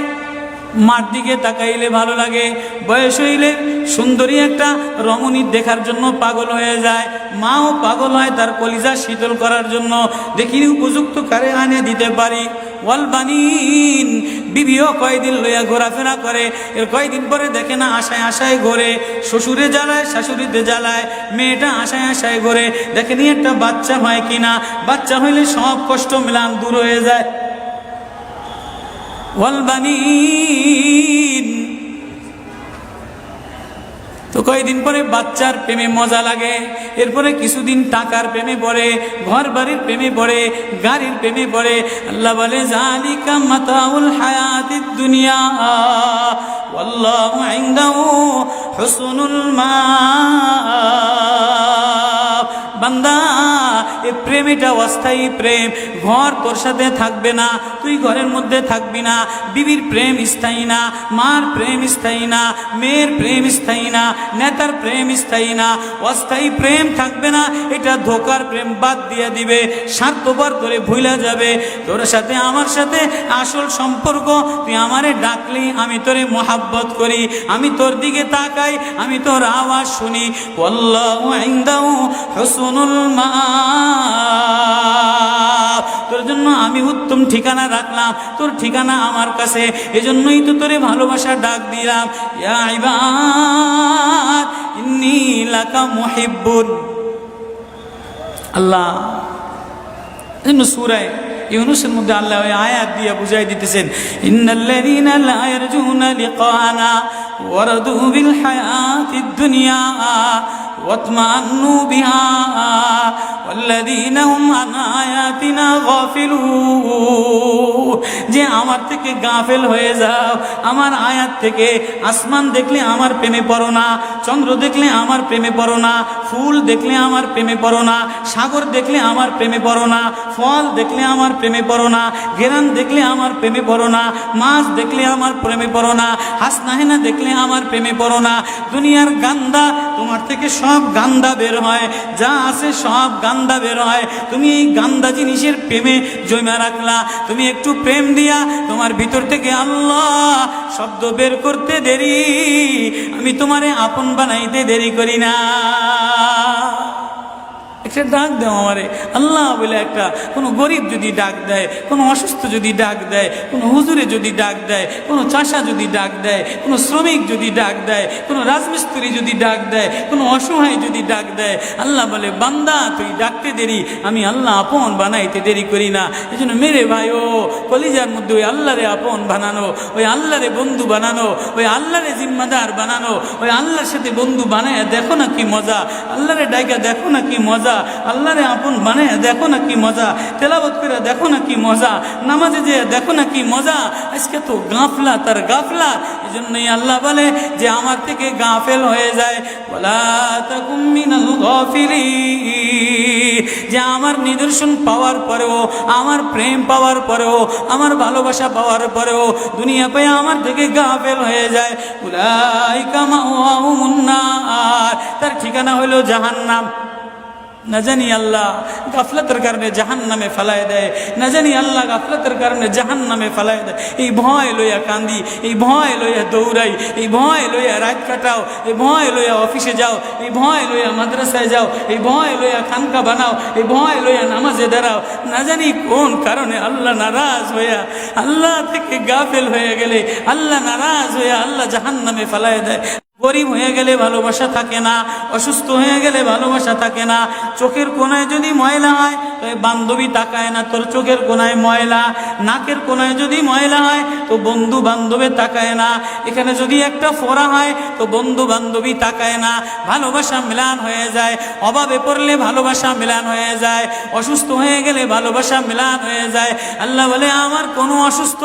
মার দিকে তাকাইলে ভালো লাগে, বয়স হইলে সুন্দরী একটা রমণী দেখার জন্য পাগল হয়ে যায়, মাও পাগল হয় তার কলিজা শীতল করার জন্য, দেখি উপযুক্ত কারে আনে দিতে পারি। ওয়াল বানিন, বিবিও কয়দিন লইয়া ঘোরাফেরা করে, এর কয়দিন পরে দেখে না আশায় আশায় ঘোরে, শ্বশুরে জ্বালায় শাশুড়িতে জ্বালায়, মেয়েটা আশায় আশায় ঘোরে, দেখেনি একটা বাচ্চা হয় কিনা, বাচ্চা হইলে সব কষ্ট মিলান দূর হয়ে যায়। ওয়াল বানিন, তো কয়েকদিন পরে বাচ্চার প্রেমে মজা লাগে, এরপরে কিছুদিন টাকার প্রেমে পড়ে, ঘর বাড়ির প্রেমে পড়ে, গাড়ির প্রেমে পড়ে। আল্লাহ বলে, যালিকা মাতাউল হায়াতিদ দুনিয়া ওয়াল্লাহু ইনদাহু হুসনুল মাআব। বান্দা, এ প্রেম প্রেম এটা অস্থায়ী প্রেম। ঘর তোর সাথে থাকবে না, তুই ঘরের মধ্যে থাকবি না। বিবির প্রেম স্থায়ী না, মার প্রেম স্থায়ী না, মেয়ের প্রেম স্থায়ী না, নেতার প্রেম স্থায়ী না। অস্থায়ী প্রেম থাকবে না, এটা ধোকার প্রেম, বাদ দিয়ে দিবে, স্বার্থপর করে ভুলে যাবে। তোর সাথে আমার সাথে আসল সম্পর্ক, তুই আমারে ডাকলি আমি তোরে মোহাব্বত করি, আমি তোর দিকে তাকাই, আমি তোর আওয়াজ শুনি। ওয়াল্লাহু ইনদাহু হুসনুল মাআব, তোর জন্য আমি উত্তম ঠিকানা রাখলাম, তোর ঠিকানা আমার কাছে, এজন্যই তো তোরে ভালোবাসা ডাক দিলাম। ইয়া ইবাদ ইন্নী লাকা মুহিব্বুন। আল্লাহ সূরা ইউনূসের মধ্যে আল্লাহ ওই আয়াত দিয়ে বুঝাই দিতেছেন, ইন্নাল্লাযীনা লা ইয়ারজুনা লিকানা ওয়ারাদু বিল হায়াতিদ দুনিয়া ওয়াতমান্নু বিহা ওয়াল্লাযীনা হুম আন আয়াতিনা গাফিলুন। যে আমার থেকে গাফেল হয়ে যাও, আমার আয়াত থেকে। আসমান দেখলে আমার প্রেমে পড়ো না, চন্দ্র দেখলে আমার প্রেমে পড়ো না, ফুল দেখলে আমার প্রেমে পড়ো না, সাগর দেখলে আমার প্রেমে পড়ো না, ফল দেখলে আমার প্রেমে পড়ো না, ঘেরান দেখলে আমার প্রেমে পড়ো না, মাছ দেখলে আমার প্রেমে পড়ো না, হাসনাহেনা দেখলে আমার প্রেমে পড়ো না। দুনিয়ার গান্দা, তোমার থেকে সব গান্দা বের হয়, যা আছে সব গান্দা বের হয়। তুমি এই গান্দা জিনিসের প্রেমে জমা রাখলা। তুমি একটু প্রেম দিয়া তোমার ভিতর থেকে আল্লাহ শব্দ বের করতে দেরি, আমি তোমারে আপন বানাইতে দেরি করি না। একটা ডাক দাও আমারে আল্লাহ বলে। একটা কোনো গরিব যদি ডাক দেয়, কোনো অসুস্থ যদি ডাক দেয়, কোনো হুজুরে যদি ডাক দেয়, কোনো চাষা যদি ডাক দেয়, কোনো শ্রমিক যদি ডাক দেয়, কোনো রাজমিস্ত্রি যদি ডাক দেয়, কোনো অসহায় যদি ডাক দেয়, আল্লাহ বলে বান্দা তুই ডাকতে দেরি, আমি আল্লাহ আপন বানাইতে দেরি করি না। এই জন্য মেরে ভাই ও কলিজার মধ্যে ওই আল্লাহরে আপন বানানো, ওই আল্লাহরে বন্ধু বানানো, ওই আল্লাহরে জিম্মাদার বানানো, ওই আল্লাহর সাথে বন্ধু বানায় দেখো না কি মজা। আল্লাহরে ডাইকা দেখো না কি মজা। আল্লাহরে আপন বানায় দেখো না কি মজা। তেলাওয়াত করে দেখো না কি মজা। নামাজে যে দেখো না কি মজা। আজকে তো গাফলা তার গাফলা। এই জন্যই আল্লাহ বলে যে আমার থেকে গাফেল হয়ে যায়, ওয়ালা তাকুম মিনাল গাফিলিন। যে আমার নিদর্শন পাওয়ার পরেও, আমার প্রেম পাওয়ার পরেও, আমার ভালোবাসা পাওয়ার পরেও দুনিয়া পেয়ে আমার থেকে গাফেল হয়ে যায়। উলাইকা মাওয়াহুমুন নার, তার ঠিকানা হলো জাহান্নাম। না জানি আল্লাহ গাফলতের কারণে জাহান্নামে ফেলায় দেয়, না জানি আল্লাহ গাফলতের কারণে জাহান্নামে ফেলায় দেয়। এই ভয় লইয়া কান্দি, এই ভয় লইয়া দৌড়াই, এই ভয় লইয়া রাত কাটাও, এই ভয় লইয়া অফিসে যাও, এই ভয় লইয়া মাদ্রাসায় যাও, এই ভয় লইয়া খানকা বানাও, এই ভয় লইয়া নামাজে দাঁড়াও। না জানি কোন কারণে আল্লাহ নারাজ হইয়া, আল্লাহ থেকে গাফেল হয়ে গেলে আল্লাহ নারাজ হইয়া আল্লাহ জাহান্নামে ফেলায় দেয়। গরিব হয়ে গেলে ভালোবাসা থাকে না, অসুস্থ হয়ে গেলে ভালোবাসা থাকে না। চোখের কোনায় যদি ময়লা হয় তো বান্ধবী তাকায় না, তোর চোখের কোনায় ময়লা। নাকের কোনায় যদি ময়লা হয় তো বন্ধু বান্ধবে তাকায় না। এখানে যদি একটা ফোড়া হয় তো বন্ধু বান্ধবী তাকায় না। ভালোবাসা মিলান হয়ে যায়, অভাবে পড়লে ভালোবাসা মিলান হয়ে যায়, অসুস্থ হয়ে গেলে ভালোবাসা মিলান হয়ে যায়। আল্লাহ বলে আমার কোনো অসুস্থ,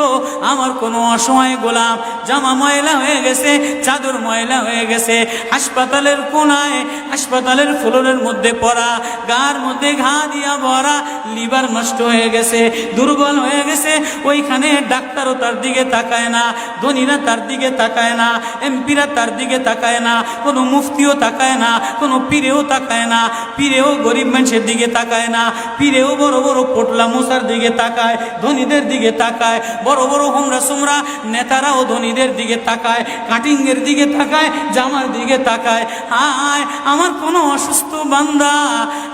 আমার কোনো অসহায় গোলাম জামা ময়লা হয়ে গেছে, চাদর ময়লা হয়ে গেছে, হাসপাতালের কোনায়, হাসপাতালের ফ্লোরের মধ্যে পড়া, গার মধ্যে ঘা দিয়া ভরা, লিভার নষ্ট হয়ে গেছে, দুর্বল হয়ে গেছে, ওইখানে ডাক্তারও তার দিকে তাকায় না, ধনীরা তার দিকে তাকায় না, এমপিরা তার দিকে তাকায় না, কোনো মুফতিও তাকায় না, কোনো পীরেও তাকায় না। পীরেও গরিব মানুষের দিকে তাকায় না, পীরেও বড় বড় পোটলা মশার দিকে তাকায়, ধনীদের দিকে তাকায়। বড় বড় হোমরা সোমরা নেতারাও ধনীদের দিকে তাকায়, কাটিংয়ের দিকে তাকায়, জামার দিকে তাকায়। হায় আমার কোনো অসুস্থ বান্দা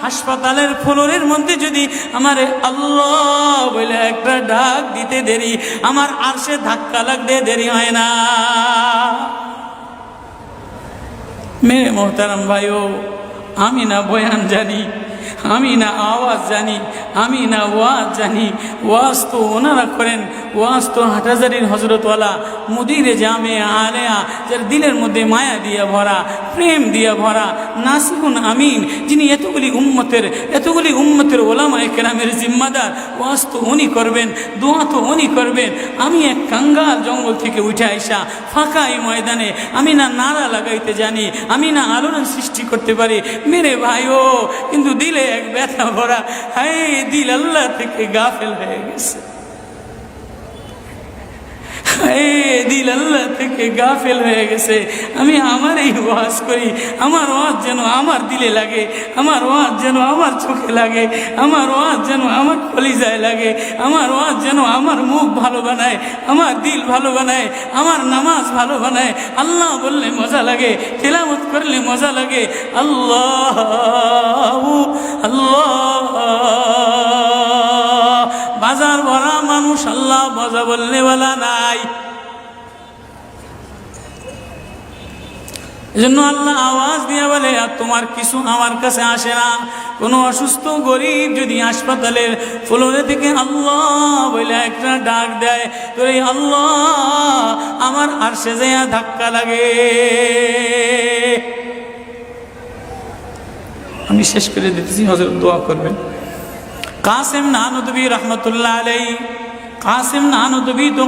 হাসপাতালের ফ্লোরের মধ্যে যদি আমার আল্লাহ বলে একটা ডাক দিতে দেরি, আমার আরশে ধাক্কা লাগতে দেরি হয় না। মেরে মোহতারাম ভাইও, আমি না বয়ান জানি, আমি না আওয়াজ জানি, আমি না ওয়াজ জানি, ওয়াজ তো ওনারা করেন, ওয়াজ তো হাটহাজারির হজরতওয়ালা মুদিরে জামে আলেয়া, যার দিলের মধ্যে মায়া দিয়া ভরা, প্রেম দিয়া ভরা, নাসিহুন আমিন, যিনি এতগুলি উম্মতের ওলামায়ে কেরামের জিম্মাদার। ওয়াজ তো উনি করবেন, দোয়া তো উনি করবেন। আমি এক কাঙ্গাল জঙ্গল থেকে উঠে আইসা ফাঁকা এই ময়দানে আমি না নারা লাগাইতে জানি, আমি না আলোড়ন সৃষ্টি করতে পারি মেরে ভাইও, কিন্তু দিলে এক ব্যথা ভরা। হায়, দিল আল্লাহ থেকে গাফেল হয়ে গেছে, দিল আল্লাহ থেকে গাফেল হয়ে গেছে। আমি আমার এই ওয়াজ করি, আমার ওয়াজ যেন আমার দিলে লাগে, আমার ওয়াজ যেন আমার চোখে লাগে, আমার ওয়াজ যেন আমার কলিজায় লাগে, আমার ওয়াজ যেন আমার মুখ ভালো বানায়, আমার দিল ভালো বানায়, আমার নামাজ ভালো বানায়। আল্লাহ বললে মজা লাগে, তেলাওয়াত করলে মজা লাগে। আল্লাহ আল্লাহ, বাজার ভরা মানুষ, আল্লাহ মজা বললে বলা নাই। এজন্য আল্লাহ আওয়াজ দিয়ে বলে, আর তোমার কিছু আমার কাছে আসে না। কোনো অসুস্থ গরিব যদি হাসপাতালের ফ্লোরে থেকে আল্লাহ বলে একটা ডাক দেয়, তো এই আল্লাহ আমার আরশে যাইয়া ধাক্কা লাগে। আমি শেষ করে দিতেছি, হযরত দোয়া করবেন। কাসেম নানুতুবি রহমতুল্লাহ আলাইহি, কাসেম নানুতুবি তো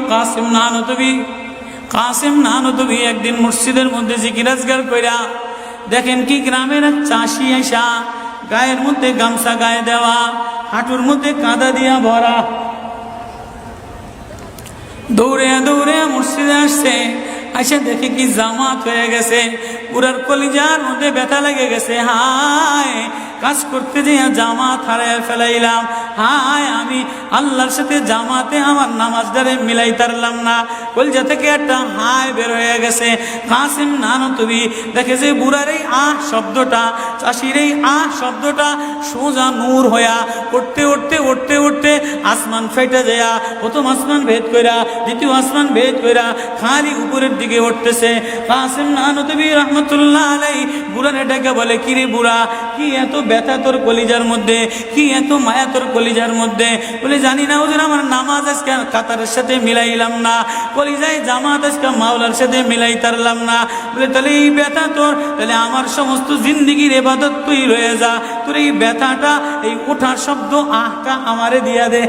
কাসেম নানুতুবি একদিন মসজিদের মধ্যে জিকির আজগার কইরা দেখেন কি গ্রামের এক চাষি আইসা গায়ের মধ্যে গামছা গায়ে দেওয়া, হাঁটুর মধ্যে কাদা দিয়া ভরা, দৌড়ে দৌড়ে মসজিদে আসছে। আইসা দেখে কি জামাত হয়ে গেছে, পুরার কলিজার মধ্যে ব্যথা লেগে গেছে। হায়, কাজ করতে যে জামাত হারায় ফেলাইলাম। হায়, আমি আল্লাহর সাথে জামাতে আমার নামাজদারে মিলাই তারলাম না। কলিজা থেকে একটা হায় বের হয়ে গেছে। কাসেম নানুতুবি দেখে যে বুড়ার এই শব্দটা, চাষির এই শব্দটা সোজা নূর হইয়া উঠতে উঠতে উঠতে উঠতে আসমান ফেটে যায়া, প্রথম আসমান ভেদ কইরা, দ্বিতীয় আসমান ভেদ কইরা খালি উপরের দিকে উঠতেছে। কাসেম নানুতুবি রহমতুল্লাহ আলাইহি বুড়ার এটাকে বলে, কিরে বুড়া, কি এত ব্যথা তোর কলিজার মধ্যে, কি এত মায়া তোর কলিজার মধ্যে? বলে, জানি না হুজুর, আমার নামাজ আজকে কাতারের সাথে মিলাইলাম না, কলিজায় জামাত আজকে মাওলার সাথে মিলাই তারলাম না। বলে, তাহলে এই ব্যথা তোর, তাহলে আমার সমস্ত জিন্দিগির ইবাদত তুই রয়ে যা, তোর এই ব্যথাটা, এই ওঠার শব্দ আহটা আমারে দিয়া দে।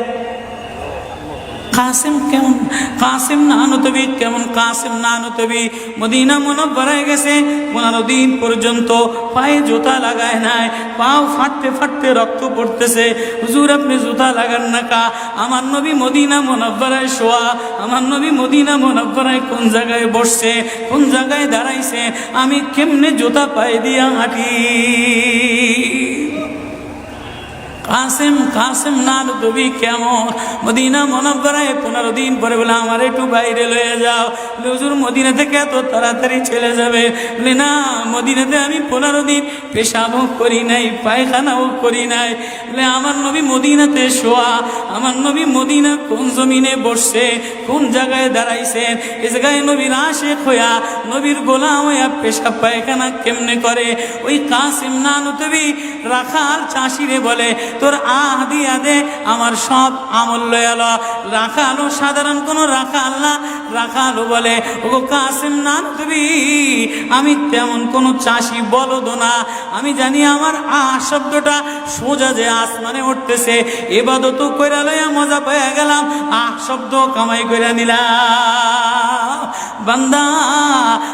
কাসেম কেমন, কাসেম নানুতুবি কেমন? কাসেম নানুতুবি মদিনা মুনাওয়ারায় গেছে, 15 দিন পর্যন্ত পায়ে জুতা লাগায় নাই, পাও ফাটতে ফাটতে রক্ত পড়তেছে। হুজুর, আপনি জুতা লাগান না কা? আমার নবী মদিনা মুনাওয়ারায় শোয়া, আমার নবী মদিনা মুনাওয়ারায় কোন জায়গায় বসছে, কোন জায়গায় দাঁড়াইছে, আমি কেমনে জুতা পায়ে দিয়া হাঁটি? কাসেম নানুতুবি কেমন? মদিনা মুনাওয়ারায় 15 দিন পরে বলে, আমার একটু বাইরে লয়ে যাও। হুজুর, মদিনা থেকে এত তাড়াতাড়ি চলে যাবে? বলে, না, মদিনাতে আমি 15 দিন পেশাবও করি নাই, পায়খানাও করি নাই। বলে, আমার নবী মদিনাতে শোয়া, আমার নবী মদিনা কোন জমিনে বসছে, কোন জায়গায় দাঁড়াইছেন, এই জায়গায় নবীর আশিক হইয়া, নবীর গোলাম হইয়া পেশাব পায়খানা কেমনে করে? ওই কাসেম নানুতুবি রাখাল চাষিরে বলে, তোর দিয়া দে, আমার সব আমল লয়ে এলো। রাখালো সাধারণ কোন রাখাল না, রাখালো বলে, ও কাসেম নানুতুবি, আমি তেমন কোন চাষি বলদ না, আমি জানি আমার শব্দটা সোজা যে আসমানে উঠতেছে, ইবাদত কইরা লইয়া মজা পেয়ে গেলাম, শব্দ কামাই কইরা নিলাম। বান্দা,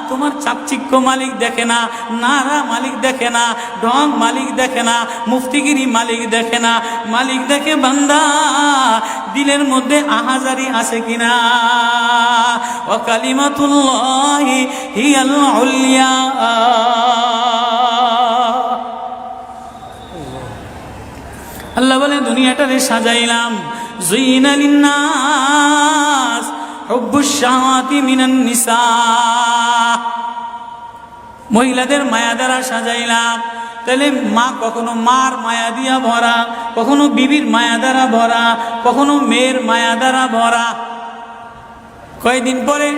তোমার চাকচিক্য মালিক দেখে না, নারা মালিক দেখে না, ঢং মালিক দেখে না, মুফতিগিরি মালিক দেখে না, মালিক দেখে বান্দা দিলের মধ্যে আহাজারি আছে কিনা। ওয়া কালিমাতুল্লাহি হিয়াল উলিয়া। আল্লাহ বলে, দুনিয়াটারে সাজাইলাম, যুইনা লিন্নাস হুব্বুশ শাহাওয়াতি মিনান নিসা, মহিলাদের মায়া দ্বারা সাজাইলাম। তাহলে মা কখনো মার মায়া দিয়া ভরা, কখনো বিবির মায়া দ্বারা ভরা, কখনো মেয়ের মায়া দ্বারা ভরা। কয়েকদিন পরে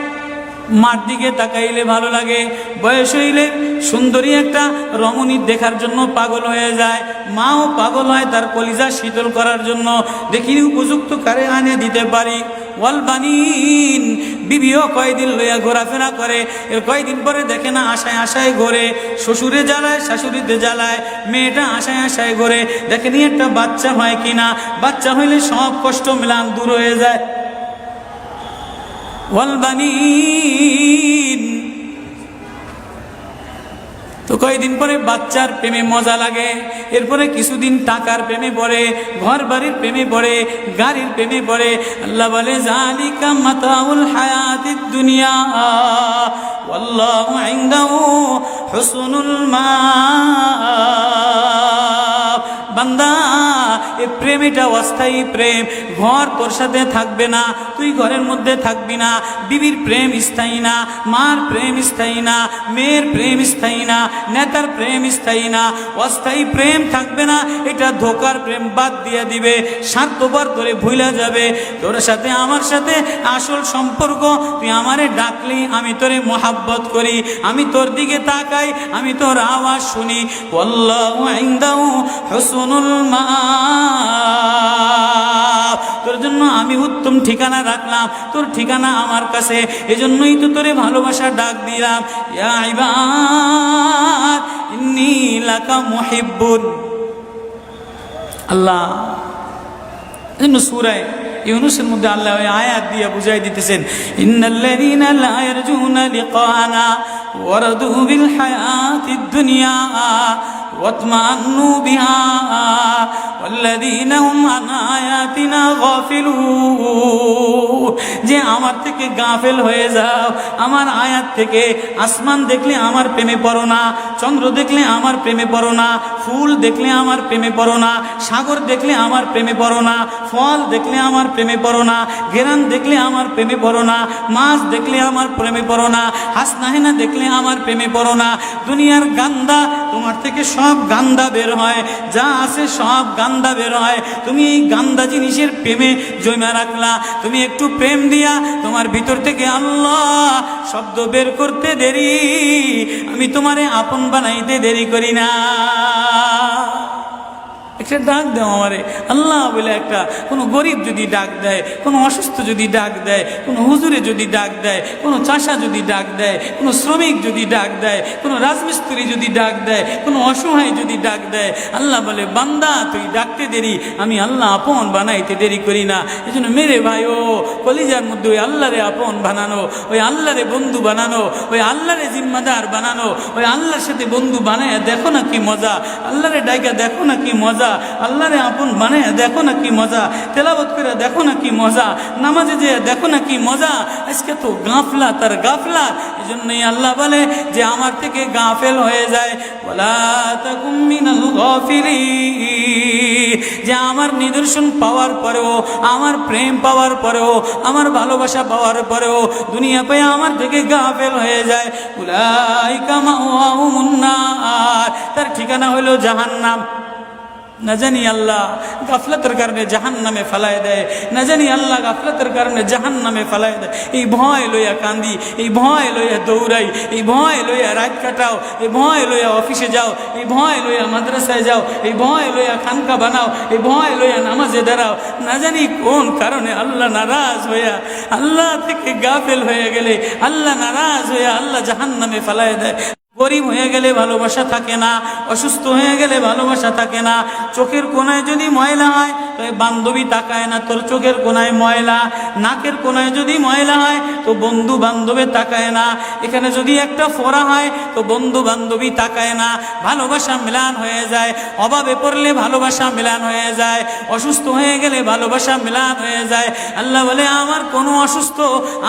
মার দিকে তাকাইলে ভালো লাগে, বয়স হইলে সুন্দরী একটা রমণী দেখার জন্য পাগল হয়ে যায়, মাও পাগল হয় তার কলিজা শীতল করার জন্য, দেখিনি উপযুক্ত কারে আনে দিতে পারি। ওয়াল বানিন, বিবিও কয়দিন লইয়া ঘোরাফেরা করে, এর কয়দিন পরে দেখে না আশায় আশায় ঘোরে, শ্বশুরে জ্বালায় শাশুড়িতে জ্বালায়, মেয়েটা আশায় আশায় ঘোরে দেখেনি একটা বাচ্চা হয় কিনা, বাচ্চা হইলে সব কষ্ট মিলান দূর হয়ে যায়। ওয়াল বানিন, তো কয়েকদিন পরে বাচ্চার প্রেমে মজা লাগে, এরপরে কিছুদিন টাকার প্রেমে পড়ে, ঘর বাড়ির প্রেমে পড়ে, গাড়ির প্রেমে পড়ে। আল্লাহ বলে যালিকা মাতাউল হায়াতিদ দুনিয়া ওয়াল্লাহু ইনদাহু হুসনুল মাআব। বান্দা, এই প্রেম এটা অস্থায়ী প্রেম, ঘর তোর সাথে থাকবে না, তুই ঘরের মধ্যে থাকবি না, বিবির প্রেম স্থায়ী না, মার প্রেম স্থায়ী না, মেয়ের প্রেম স্থায়ী না, নেতার প্রেম স্থায়ী না, অস্থায়ী প্রেম থাকবে না, এটা ধোকার প্রেম বাদ দিয়ে দিবে, স্বার্থপর করে ভুলে যাবে। তোর সাথে আমার সাথে আসল সম্পর্ক, তুই আমারে ডাকলি আমি তোরে মোহাব্বত করি, আমি তোর দিকে তাকাই, আমি তোর আওয়াজ শুনি। আল্লাহু ইনদাহু হুসনুল মাআব, তোর জন্য আমি উত্তম ঠিকানা রাখলাম, তোর ঠিকানা আমার কাছে, এজন্যই তো তোরে ভালোবাসা ডাক দিলাম। ইয়া ইবাদ ইন্নী লাকা মুহিব্বুন। আল্লাহ এজন্য সূরা ইউনূসের মধ্যে আল্লাহ ওই আয়াত দিয়ে বুঝাই দিতেছেন, ইন্নাল্লাযীনা লা ইয়ারজুনা লিকানা ওয়ারাদু বিল হায়াতিদ দুনিয়া ওয়াতমান্নু বিহা ওয়াল্লাযীনা হুম আন আয়াতিনা গাফিলুন। যে আমার থেকে গাফেল হয়ে যাও, আমার আয়াত থেকে। আসমান দেখলে আমার প্রেমে পড়ো না, চন্দ্র দেখলে আমার প্রেমে পড়ো না, ফুল দেখলে আমার প্রেমে পড়ো না, সাগর দেখলে আমার প্রেমে পড়ো না, ফল দেখলে আমার প্রেমে পড়ো না, ঘেরান দেখলে আমার প্রেমে পড়ো না, মাছ দেখলে আমার প্রেমে পড়ো না, হাসনাহেনা দেখলে আমার প্রেমে পড়ো না। দুনিয়ার গান্দা, তোমার থেকে সব গান্দা বের হয়, যা আছে সব গান্দা বের হয়, তুমি এই গান্দা জিনিসের প্রেমে জমা রাখলা। তুমি একটু প্রেম দিয়া তোমার ভিতর থেকে আল্লাহ শব্দ বের করতে দেরি, আমি তোমারে আপন বানাইতে দেরি করি না। একটা ডাক দাও আমারে আল্লাহ বলে, একটা কোনো গরিব যদি ডাক দেয়, কোনো অসুস্থ যদি ডাক দেয়, কোনো হুজুরে যদি ডাক দেয়, কোনো চাষা যদি ডাক দেয়, কোনো শ্রমিক যদি ডাক দেয়, কোনো রাজমিস্ত্রি যদি ডাক দেয়, কোনো অসহায় যদি ডাক দেয়, আল্লাহ বলে বান্দা তুই ডাকতে দেরি, আমি আল্লাহ আপন বানাইতে দেরি করি না। এই জন্য মেরে ভাই ও কলিজার মধ্যে ওই আল্লাহরে আপন বানানো, ওই আল্লাহরে বন্ধু বানানো, ওই আল্লাহরে জিম্মাদার বানানো, ওই আল্লাহর সাথে বন্ধু বানায় দেখো না কি মজা, আল্লাহরে ডাইকা দেখো না কি মজা, আল্লাহরে আপন বানায় দেখো না কি মজা, তেলাওয়াত করে দেখো না কি মজা, নামাজে যে দেখো না কি মজা। আজকে তো গাফলা তার গাফলা, এজন্যই আল্লাহ বলে যে আমার থেকে গাফেল হয়ে যায়, ওয়ালা তাকুম মিনাল গাফিলিন। যে আমার নিদর্শন পাওয়ার পরেও, আমার প্রেম পাওয়ার পরেও, আমার ভালোবাসা পাওয়ার পরেও দুনিয়া পেয়ে আমার থেকে গাফেল হয়ে যায়, উলাইকা মাওয়াহুমুন নার, তার ঠিকানা হলো জাহান্নাম। না জানি আল্লাহ গাফলতের কারণে জাহান্নামে ফেলায় দেয়, না জানি আল্লাহ গাফলতের কারণে জাহান্নামে ফেলায় দেয়। এই ভয় লইয়া কান্দি, এই ভয় লইয়া দৌড়াই, এই ভয় লইয়া রাত কাটাও, এই ভয় লইয়া অফিসে যাও, এই ভয় লইয়া মাদ্রাসায় যাও, এই ভয় লইয়া খানকা বানাও, এই ভয় লইয়া নামাজে দাঁড়াও। না জানি কোন কারণে আল্লাহ নারাজ হইয়া, আল্লাহ থেকে গাফেল হয়ে গেলে আল্লাহ নারাজ হইয়া আল্লাহ জাহান্নামে ফেলায় দেয়। গরিব হয়ে গেলে ভালোবাসা থাকে না, অসুস্থ হয়ে গেলে ভালোবাসা থাকে না, চোখের কোনায় যদি ময়লা হয় তো বান্ধবী তাকায় না তোর চোখের কোনায় ময়লা, নাকের কোনায় যদি ময়লা হয় তো বন্ধু বান্ধবে তাকায় না, এখানে যদি একটা ফোড়া হয় তো বন্ধু বান্ধবী তাকায় না। ভালোবাসা মিলান হয়ে যায়, অভাবে পড়লে ভালোবাসা মিলান হয়ে যায়, অসুস্থ হয়ে গেলে ভালোবাসা মিলান হয়ে যায়। আল্লাহ বলে আমার কোনো অসুস্থ,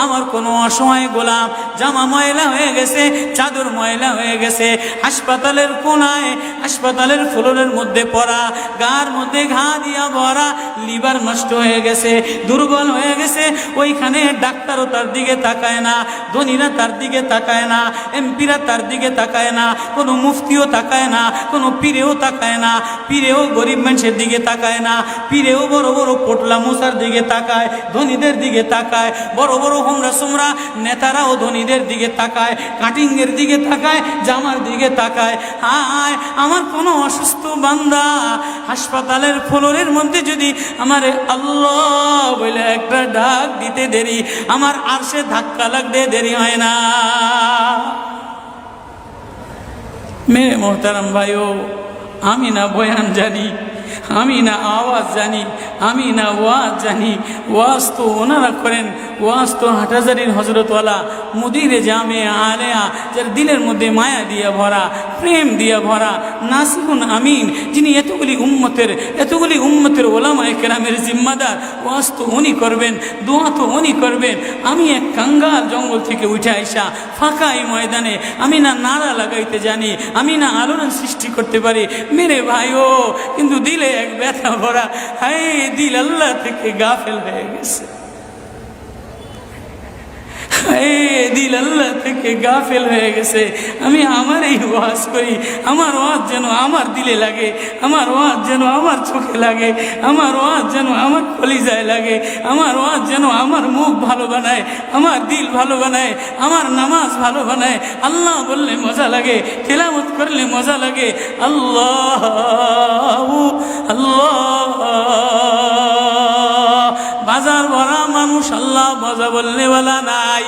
আমার কোনো অসহায় গোলাম জামা ময়লা হয়ে গেছে, চাদর ময়লা হয়ে গেছে, হাসপাতালের কোনায়, হাসপাতালের ফ্লোরের মধ্যে পড়া, গার মধ্যে ঘা দিয়া ভরা, লিভার নষ্ট হয়ে গেছে, দুর্বল হয়ে গেছে। ওইখানে ডাক্তারও তার দিকে তাকায় না, ধনীরা তার দিকে তাকায় না, এমপিরা তার দিকে তাকায় না, কোনো মুফতিও তাকায় না, কোনো পীরেও তাকায় না, পীরেও গরিব মানুষের দিকে তাকায় না, পীরেও বড় বড় পোটলা মুসার দিকে তাকায়, ধনীদের দিকে তাকায়, বড় বড় হোমরা সোমরা নেতারাও ধনীদের দিকে তাকায়, কাটিংয়ের দিকে তাকায়, জামার দিকে তাকায়। হায়, আমার কোনো অসুস্থ বান্দা হাসপাতালের ফ্লোরের মধ্যে যদি আমার আল্লাহ বলে একটা ডাক দিতে দেরি, আমার আরশে ধাক্কা লাগতে দেরি হয় না। মেরে মোহতারাম ভাইও, আমি না বয়ান জানি, আমি না আওয়াজ জানি, আমি না ওয়াজ জানি, ওয়াজ তো ওনারা করেন, ওয়াজ তো হাটহাজারির হজরতওয়ালা মুদিরে জামে আলেয়া, যার দিলের মধ্যে মায়া দিয়ে ভরা, প্রেম দিয়ে ভরা, নাসিহুন আমিন, যিনি এতগুলি উম্মতের ওলামায়ে কেরামের জিম্মাদার, ওয়াজ তো উনি করবেন, দোয়া তো উনি করবেন। আমি এক কাঙ্গাল জঙ্গল থেকে উঠে আইসা ফাঁকা এই ময়দানে আমি না নারা লাগাইতে জানি, আমি না আলোড়ন সৃষ্টি করতে পারি। মেরে ভাইও, কিন্তু দিলে এক ব্যথা ভরা, হায় দিল আল্লাহ থেকে গাফেল হয়ে গেছে, দিল আল্লাহ থেকে গাফেল হয়ে গেছে। আমি আমার এই ওয়াজ করি, আমার ওয়াজ যেন আমার দিলে লাগে, আমার ওয়াজ যেন আমার চোখে লাগে, আমার ওয়াজ যেন আমার কলিজায় লাগে, আমার ওয়াজ যেন আমার মুখ ভালো বানায়, আমার দিল ভালো বানায়, আমার নামাজ ভালো বানায়। আল্লাহ বললে মজা লাগে, তেলাওয়াত করলে মজা লাগে। আল্লাহ আল্লাহ, বাজার ভরা মানুষ, আল্লাহ মজা বললে বলা নাই।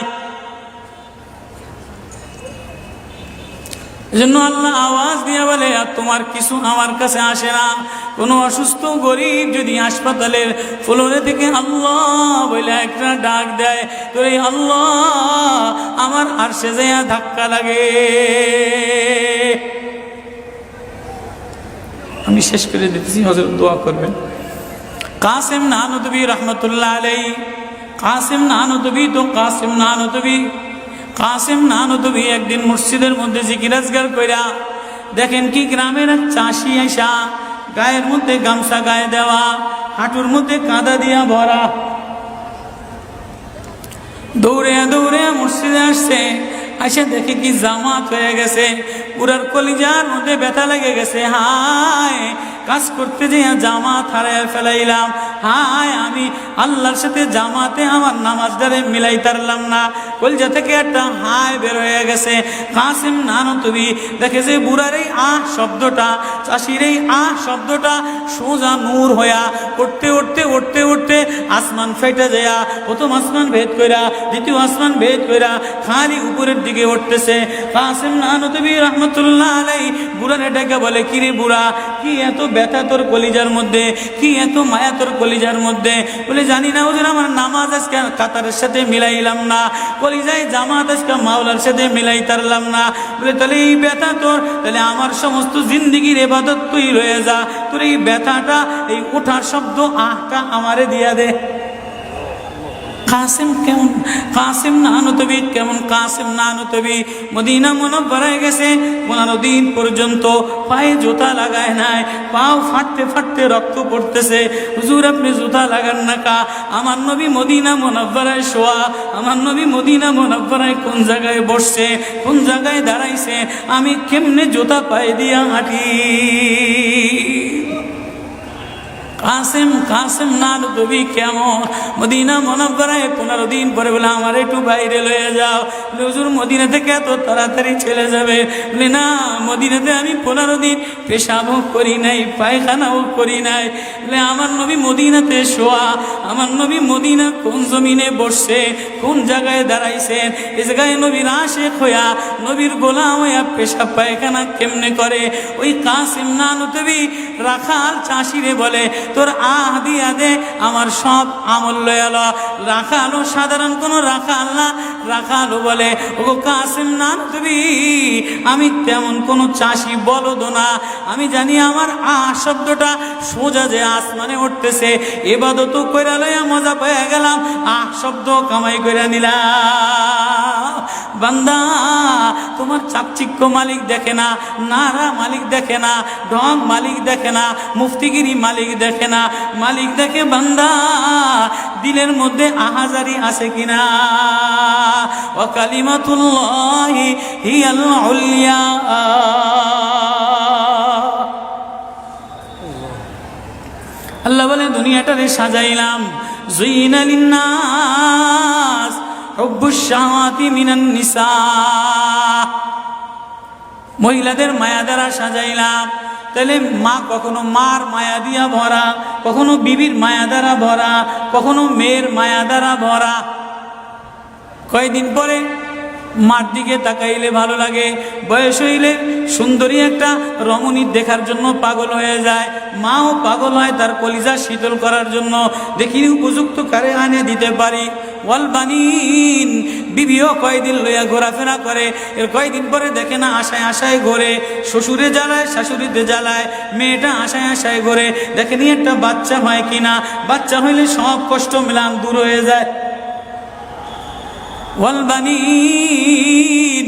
এজন্য আল্লাহ আওয়াজ দিয়ে বলে, আর তোমার কিছু আমার কাছে আসে না। কোনো অসুস্থ গরিব যদি হাসপাতালের ফ্লোরে থেকে আল্লাহ বলে একটা ডাক দেয়, তো এই আল্লাহ আমার আরশে যাইয়া ধাক্কা লাগে। আমি শেষ করে দিতেছি, হযরত দোয়া করবেন। কাসেম নানুতুবি রহমতুল্লাহ আলাইহি, কাসেম নানুতুবি তো কাসেম নানুতুবি, কাসেম নানুতুবি একদিন মসজিদের মধ্যে জিকির আজকার কইরা দেখেন কি গ্রামের এক চাষি আইসা গায়ের মধ্যে গামছা গায়ে দেওয়া, হাঁটুর মধ্যে কাদা দিয়া ভরা, দৌড়ে দৌড়ে মসজিদে আসছে। আইসা দেখে কি জামাত হয়ে গেছে, পুরার কলিজার মধ্যে ব্যথা লেগে গেছে। হায়, কাজ করতে যে জামাত হারায় ফেলাইলাম, হায় আমি আল্লাহর সাথে জামাতে আমার নামাজদারে মিলাই তারলাম না। কলিজা থেকে একটা হায় বের হয়ে গেছে। কাসেম নানুতুবি দেখে যে বুড়ার এই আহ শব্দটা, চাষির এই আহ শব্দটা সোজা নূর হইয়া উঠতে উঠতে উঠতে উঠতে আসমান ফেটে যায়, প্রথম আসমান ভেদ কইরা দ্বিতীয় আসমান ভেদ কইরা খালি উপরের দিকে উঠতেছে। কাসেম নানুতুবি রহমতুল্লাহ আলাইহি বুড়ারে ডেকে বলে, কিরে বুড়া, কি এত ব্যথা তোর কলিজার মধ্যে, কি এত মায়া তোর কলিজার মধ্যে? বলে, জানি না হুজুর, আমার নামাজ আজকে কাতারের সাথে মিলাইলাম না, কলিজায় জামাত আজকে মাওলার সাথে মিলাই তারলাম না। বলে, তাহলে এই ব্যথা তোর, তাহলে আমার সমস্ত জিন্দিগির ইবাদত তুই রয়ে যা, তোর এই ব্যথাটা, এই ওঠার শব্দ আহটা আমারে দিয়া দে। কাসেম কেমন, কাসেম নানুতুবি কেমন, কাসেম নানুতুবি মদিনা মুনাওয়ারায় গেছে, 15 দিন পর্যন্ত পায়ে জুতা লাগায় নাই, পাও ফাটতে ফাটতে রক্ত পড়তেছে। হুজুর আপনি জুতা লাগান না কা? আমার নবী মদিনা মুনাওয়ারায় শোয়া, আমার নবী মদিনা মুনাওয়ারায় কোন জায়গায় বসছে, কোন জায়গায় দাঁড়াইছে, আমি কেমনে জুতা পায়ে দিয়া হাঁটি? কাসেম, কাসেম নানুতুবি কেমন মদিনা মুনাওয়ারায় 15 দিন পরে বলে, আমার একটু বাইরে লয়ে যাও। হুজুর মদিনা থেকে এত তাড়াতাড়ি চলে যাবে? বলে, না, মদিনাতে আমি 15 দিন পেশাবও করি নাই, পায়খানাও করি নাই। বলে, আমার নবী মদিনাতে শোয়া, আমার নবী মদিনা কোন জমিনে বসছে, কোন জায়গায় দাঁড়াইছেন, এই জায়গায় নবীর আশিক হইয়া, নবীর গোলাম হইয়া পেশাব পায়খানা কেমনে করে? ওই কাসেম নানুতুবি রাখাল চাষিরে বলে, তোর আহ দিয়া দে, আমার সব আমল লয়াল। রাখালো সাধারণ কোন রাখাল না, রাখালো বলে, ও কাসেম নানুতুবি, আমি তেমন কোন চাষি বলদ না, আমি জানি আমার আহ শব্দটা সোজা যে আসমানে উঠতেছে, ইবাদত কইরা লইয়া মজা পেয়ে গেলাম, আহ শব্দ কামাই কইরা নিলাম। বান্দা তোমার চাকচিক্য মালিক দেখে না, নারা মালিক দেখে না, ঢং মালিক দেখে না, মুফতিগিরি মালিক দেখে না, মালিক দেখে বান্দা দিলের মধ্যে আহাজারি আছে কিনা। ওয়া কালিমাতুল্লাহি হিয়াল উলিয়া। আল্লাহ বলে দুনিয়াটারে সাজাইলাম, যুইনা লিন্নাস হুব্বুশ শাহাওয়াতি মিনান নিসা, মহিলাদের মায়া দ্বারা সাজাইলাম। তাহলে মা কখনো মার মায়া দিয়া ভরা, কখনো বিবির মায়া দ্বারা ভরা, কখনো মেয়ের মায়া দ্বারা ভরা। কয়েকদিন পরে মার দিকে তাকাইলে ভালো লাগে, বয়স হইলে সুন্দরী একটা রমণী দেখার জন্য পাগল হয়ে যায়, মাও পাগল হয় তার কলিজা শীতল করার জন্য। দেখি উপযুক্ত কারে আনে দিতে পারি। ওয়াল বানিন, বিবিও কয়দিন লইয়া ঘোরাফেরা করে, এর কয়দিন পরে দেখে না আশায় আশায় ঘোরে, শ্বশুরে জ্বালায় শাশুড়িতে জ্বালায়, মেয়েটা আশায় আশায় ঘোরে দেখেনি একটা বাচ্চা হয় কিনা, বাচ্চা হইলে সব কষ্ট মিলান দূর হয়ে যায়। ওয়াল বানিন,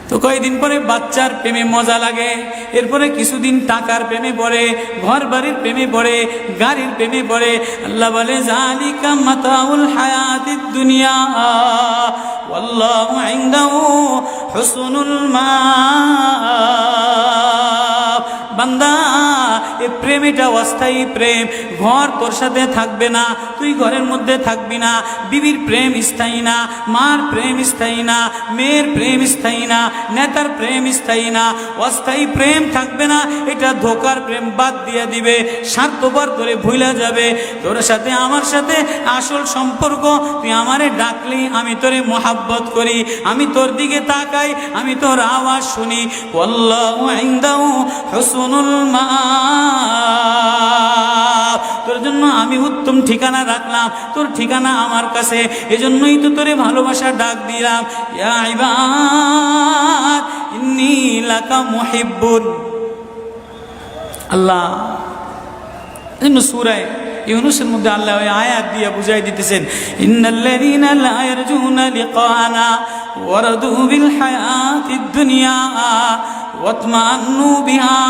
তো কয়েকদিন পরে বাচ্চার প্রেমে মজা লাগে, এরপরে কিছুদিন টাকার প্রেমে পড়ে, ঘর বাড়ির প্রেমে পড়ে, গাড়ির প্রেমে পড়ে। আল্লাহ বলে যালিকা মাতাউল হায়াতিদ দুনিয়া ওয়াল্লাহু ইনদাহু হুসনুল মাআব। বান্দা এই প্রেম এটা অস্থায়ী প্রেম, ঘর তোর সাথে থাকবে না, তুই ঘরের মধ্যে থাকবি না। বিবির প্রেম স্থায়ী না, মার প্রেম স্থায়ী না, মেয়ের প্রেম স্থায়ী না, নেতার প্রেম স্থায়ী না, অস্থায়ী প্রেম থাকবে না। এটা ধোকার প্রেম, বাদ দিয়ে দিবে, স্বার্থপর করে ভুলা যাবে। তোর সাথে আমার সাথে আসল সম্পর্ক, তুই আমারে ডাকলি আমি তোরে মোহাব্বত করি, আমি তোর দিকে তাকাই, আমি তোর আওয়াজ শুনি। আল্লাহু ইনদাহু হুসনুল মাআব, তোর জন্য আমি উত্তম ঠিকানা রাখলাম, তোর ঠিকানা আমার কাছে, এজন্যই তো তোরে ভালোবাসা ডাক দিলাম। ইয়া ইবাদ ইন্নী লাকা মুহিব্বুন। আল্লাহ ইন সূরা ইউনূসের মধ্যে আল্লাহ ওই আয়াত দিয়ে বুঝাই দিতেছেন, ইন্নাল্লাযীনা লা ইয়ারজুনা লিকানা ওয়ারাদু বিল হায়াতিদ দুনিয়া ওয়াতমান্নু বিহা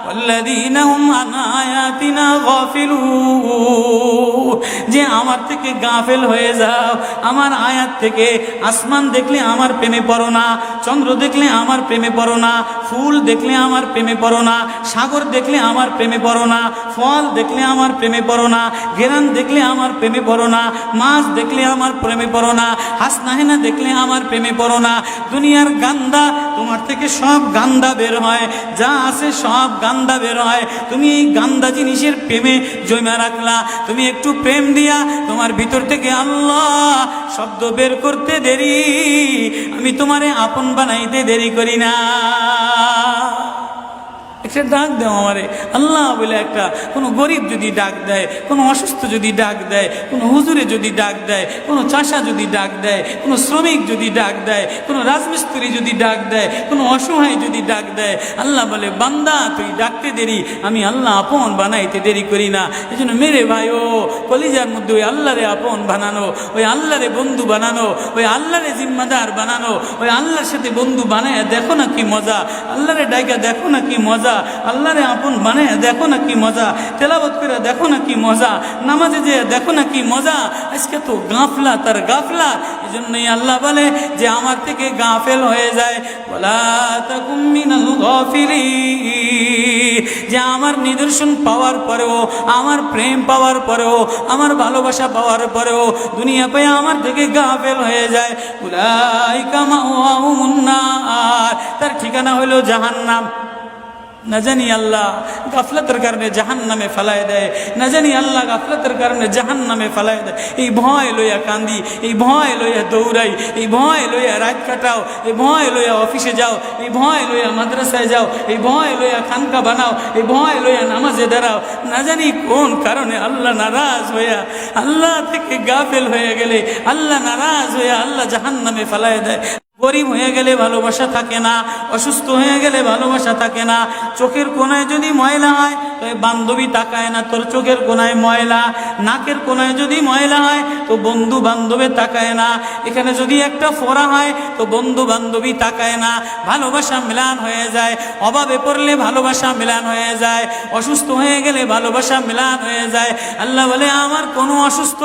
ওয়াল্লাযীনা হুম আন আয়াতিনা গাফিলুন। যে আমার থেকে গাফেল হয়ে যাও, আমার আয়াত থেকে। আসমান দেখলে আমার প্রেমে পড়ো না, চন্দ্র দেখলে আমার প্রেমে পড়ো না, ফুল দেখলে আমার প্রেমে পড়ো না, সাগর দেখলে আমার প্রেমে পড়ো না, ফল দেখলে আমার প্রেমে পড়ো না, ঘেরান দেখলে আমার প্রেমে পড়ো না, মাছ দেখলে আমার প্রেমে পড়ো না, হাসনাহেনা দেখলে আমার প্রেমে পড়ো না। দুনিয়ার গান্দা, তোমার থেকে সব গান্দা বের হয়, যা আছে সব গান্দা বের হয়। তুমি এই গান্দা জিনিসের প্রেমে জমা রাখলা, তুমি একটু প্রেম দিয়া তোমার ভিতর থেকে আল্লাহ শব্দ বের করতে দেরি, আমি তোমারে আপন বানাইতে দেরি করি না। একটা ডাক দাও আমারে আল্লাহ বলে, একটা কোনো গরিব যদি ডাক দেয়, কোনো অসুস্থ যদি ডাক দেয়, কোনো হুজুরে যদি ডাক দেয়, কোনো চাষা যদি ডাক দেয়, কোনো শ্রমিক যদি ডাক দেয়, কোনো রাজমিস্ত্রি যদি ডাক দেয়, কোনো অসহায় যদি ডাক দেয়, আল্লাহ বলে বান্দা তুই ডাকতে দেরি, আমি আল্লাহ আপন বানাইতে দেরি করি না। এই জন্য মেরে ভাই ও কলিজার মধ্যে ওই আল্লাহরে আপন বানানো, ওই আল্লাহরে বন্ধু বানানো, ওই আল্লাহরে জিম্মাদার বানানো, ওই আল্লাহর সাথে বন্ধু বানায় দেখো না কি মজা, আল্লাহরে ডাইকা দেখো না কি মজা, আল্লাহরে আপন বানায় দেখো না কি মজা, তেলাওয়াত করে দেখো না কি মজা, নামাজে যে দেখো না কি মজা। আজকে তো গাফলা তার গাফলা। এই জন্যই আল্লাহ বলে যে আমার থেকে গাফেল হয়ে যায়, ওয়ালা তাকুম মিনাল গাফিলিন। যে আমার নিদর্শন পাওয়ার পরেও, আমার প্রেম পাওয়ার পরেও, আমার ভালোবাসা পাওয়ার পরেও দুনিয়া পেয়ে আমার থেকে গাফেল হয়ে যায়, উলাইকা মাওয়াহুমুন নার, তার ঠিকানা হলো জাহান্নাম। না জানি আল্লাহ গাফলতের কারণে জাহান্নামে ফেলায় দেয়, না জানি আল্লাহ গাফলতের কারণে জাহান্নামে ফেলায় দেয়। এই ভয় লইয়া কান্দি, এই ভয় লইয়া দৌড়াই, এই ভয় লইয়া রাত কাটাও, এই ভয় লইয়া অফিসে যাও, এই ভয় লইয়া মাদ্রাসায় যাও, এই ভয় লইয়া খানকা বানাও, এই ভয় লইয়া নামাজে দাঁড়াও। না জানি কোন কারণে আল্লাহ নারাজ হইয়া, আল্লাহ থেকে গাফেল হয়ে গেলে আল্লাহ নারাজ হইয়া আল্লাহ জাহান্নামে ফেলায় দেয়। গরিব হয়ে গেলে ভালোবাসা থাকে না, অসুস্থ হয়ে গেলে ভালোবাসা থাকে না। চোখের কোনায় যদি ময়লা হয় তো বান্ধবী তাকায় না, তোর চোখের কোনায় ময়লা। নাকের কোনায় যদি ময়লা হয় তো বন্ধু বান্ধবে তাকায় না। এখানে যদি একটা ফোড়া হয় তো বন্ধু বান্ধবী তাকায় না। ভালোবাসা মিলান হয়ে যায়, অভাবে পড়লে ভালোবাসা মিলান হয়ে যায়, অসুস্থ হয়ে গেলে ভালোবাসা মিলান হয়ে যায়। আল্লাহ বলে আমার কোনো অসুস্থ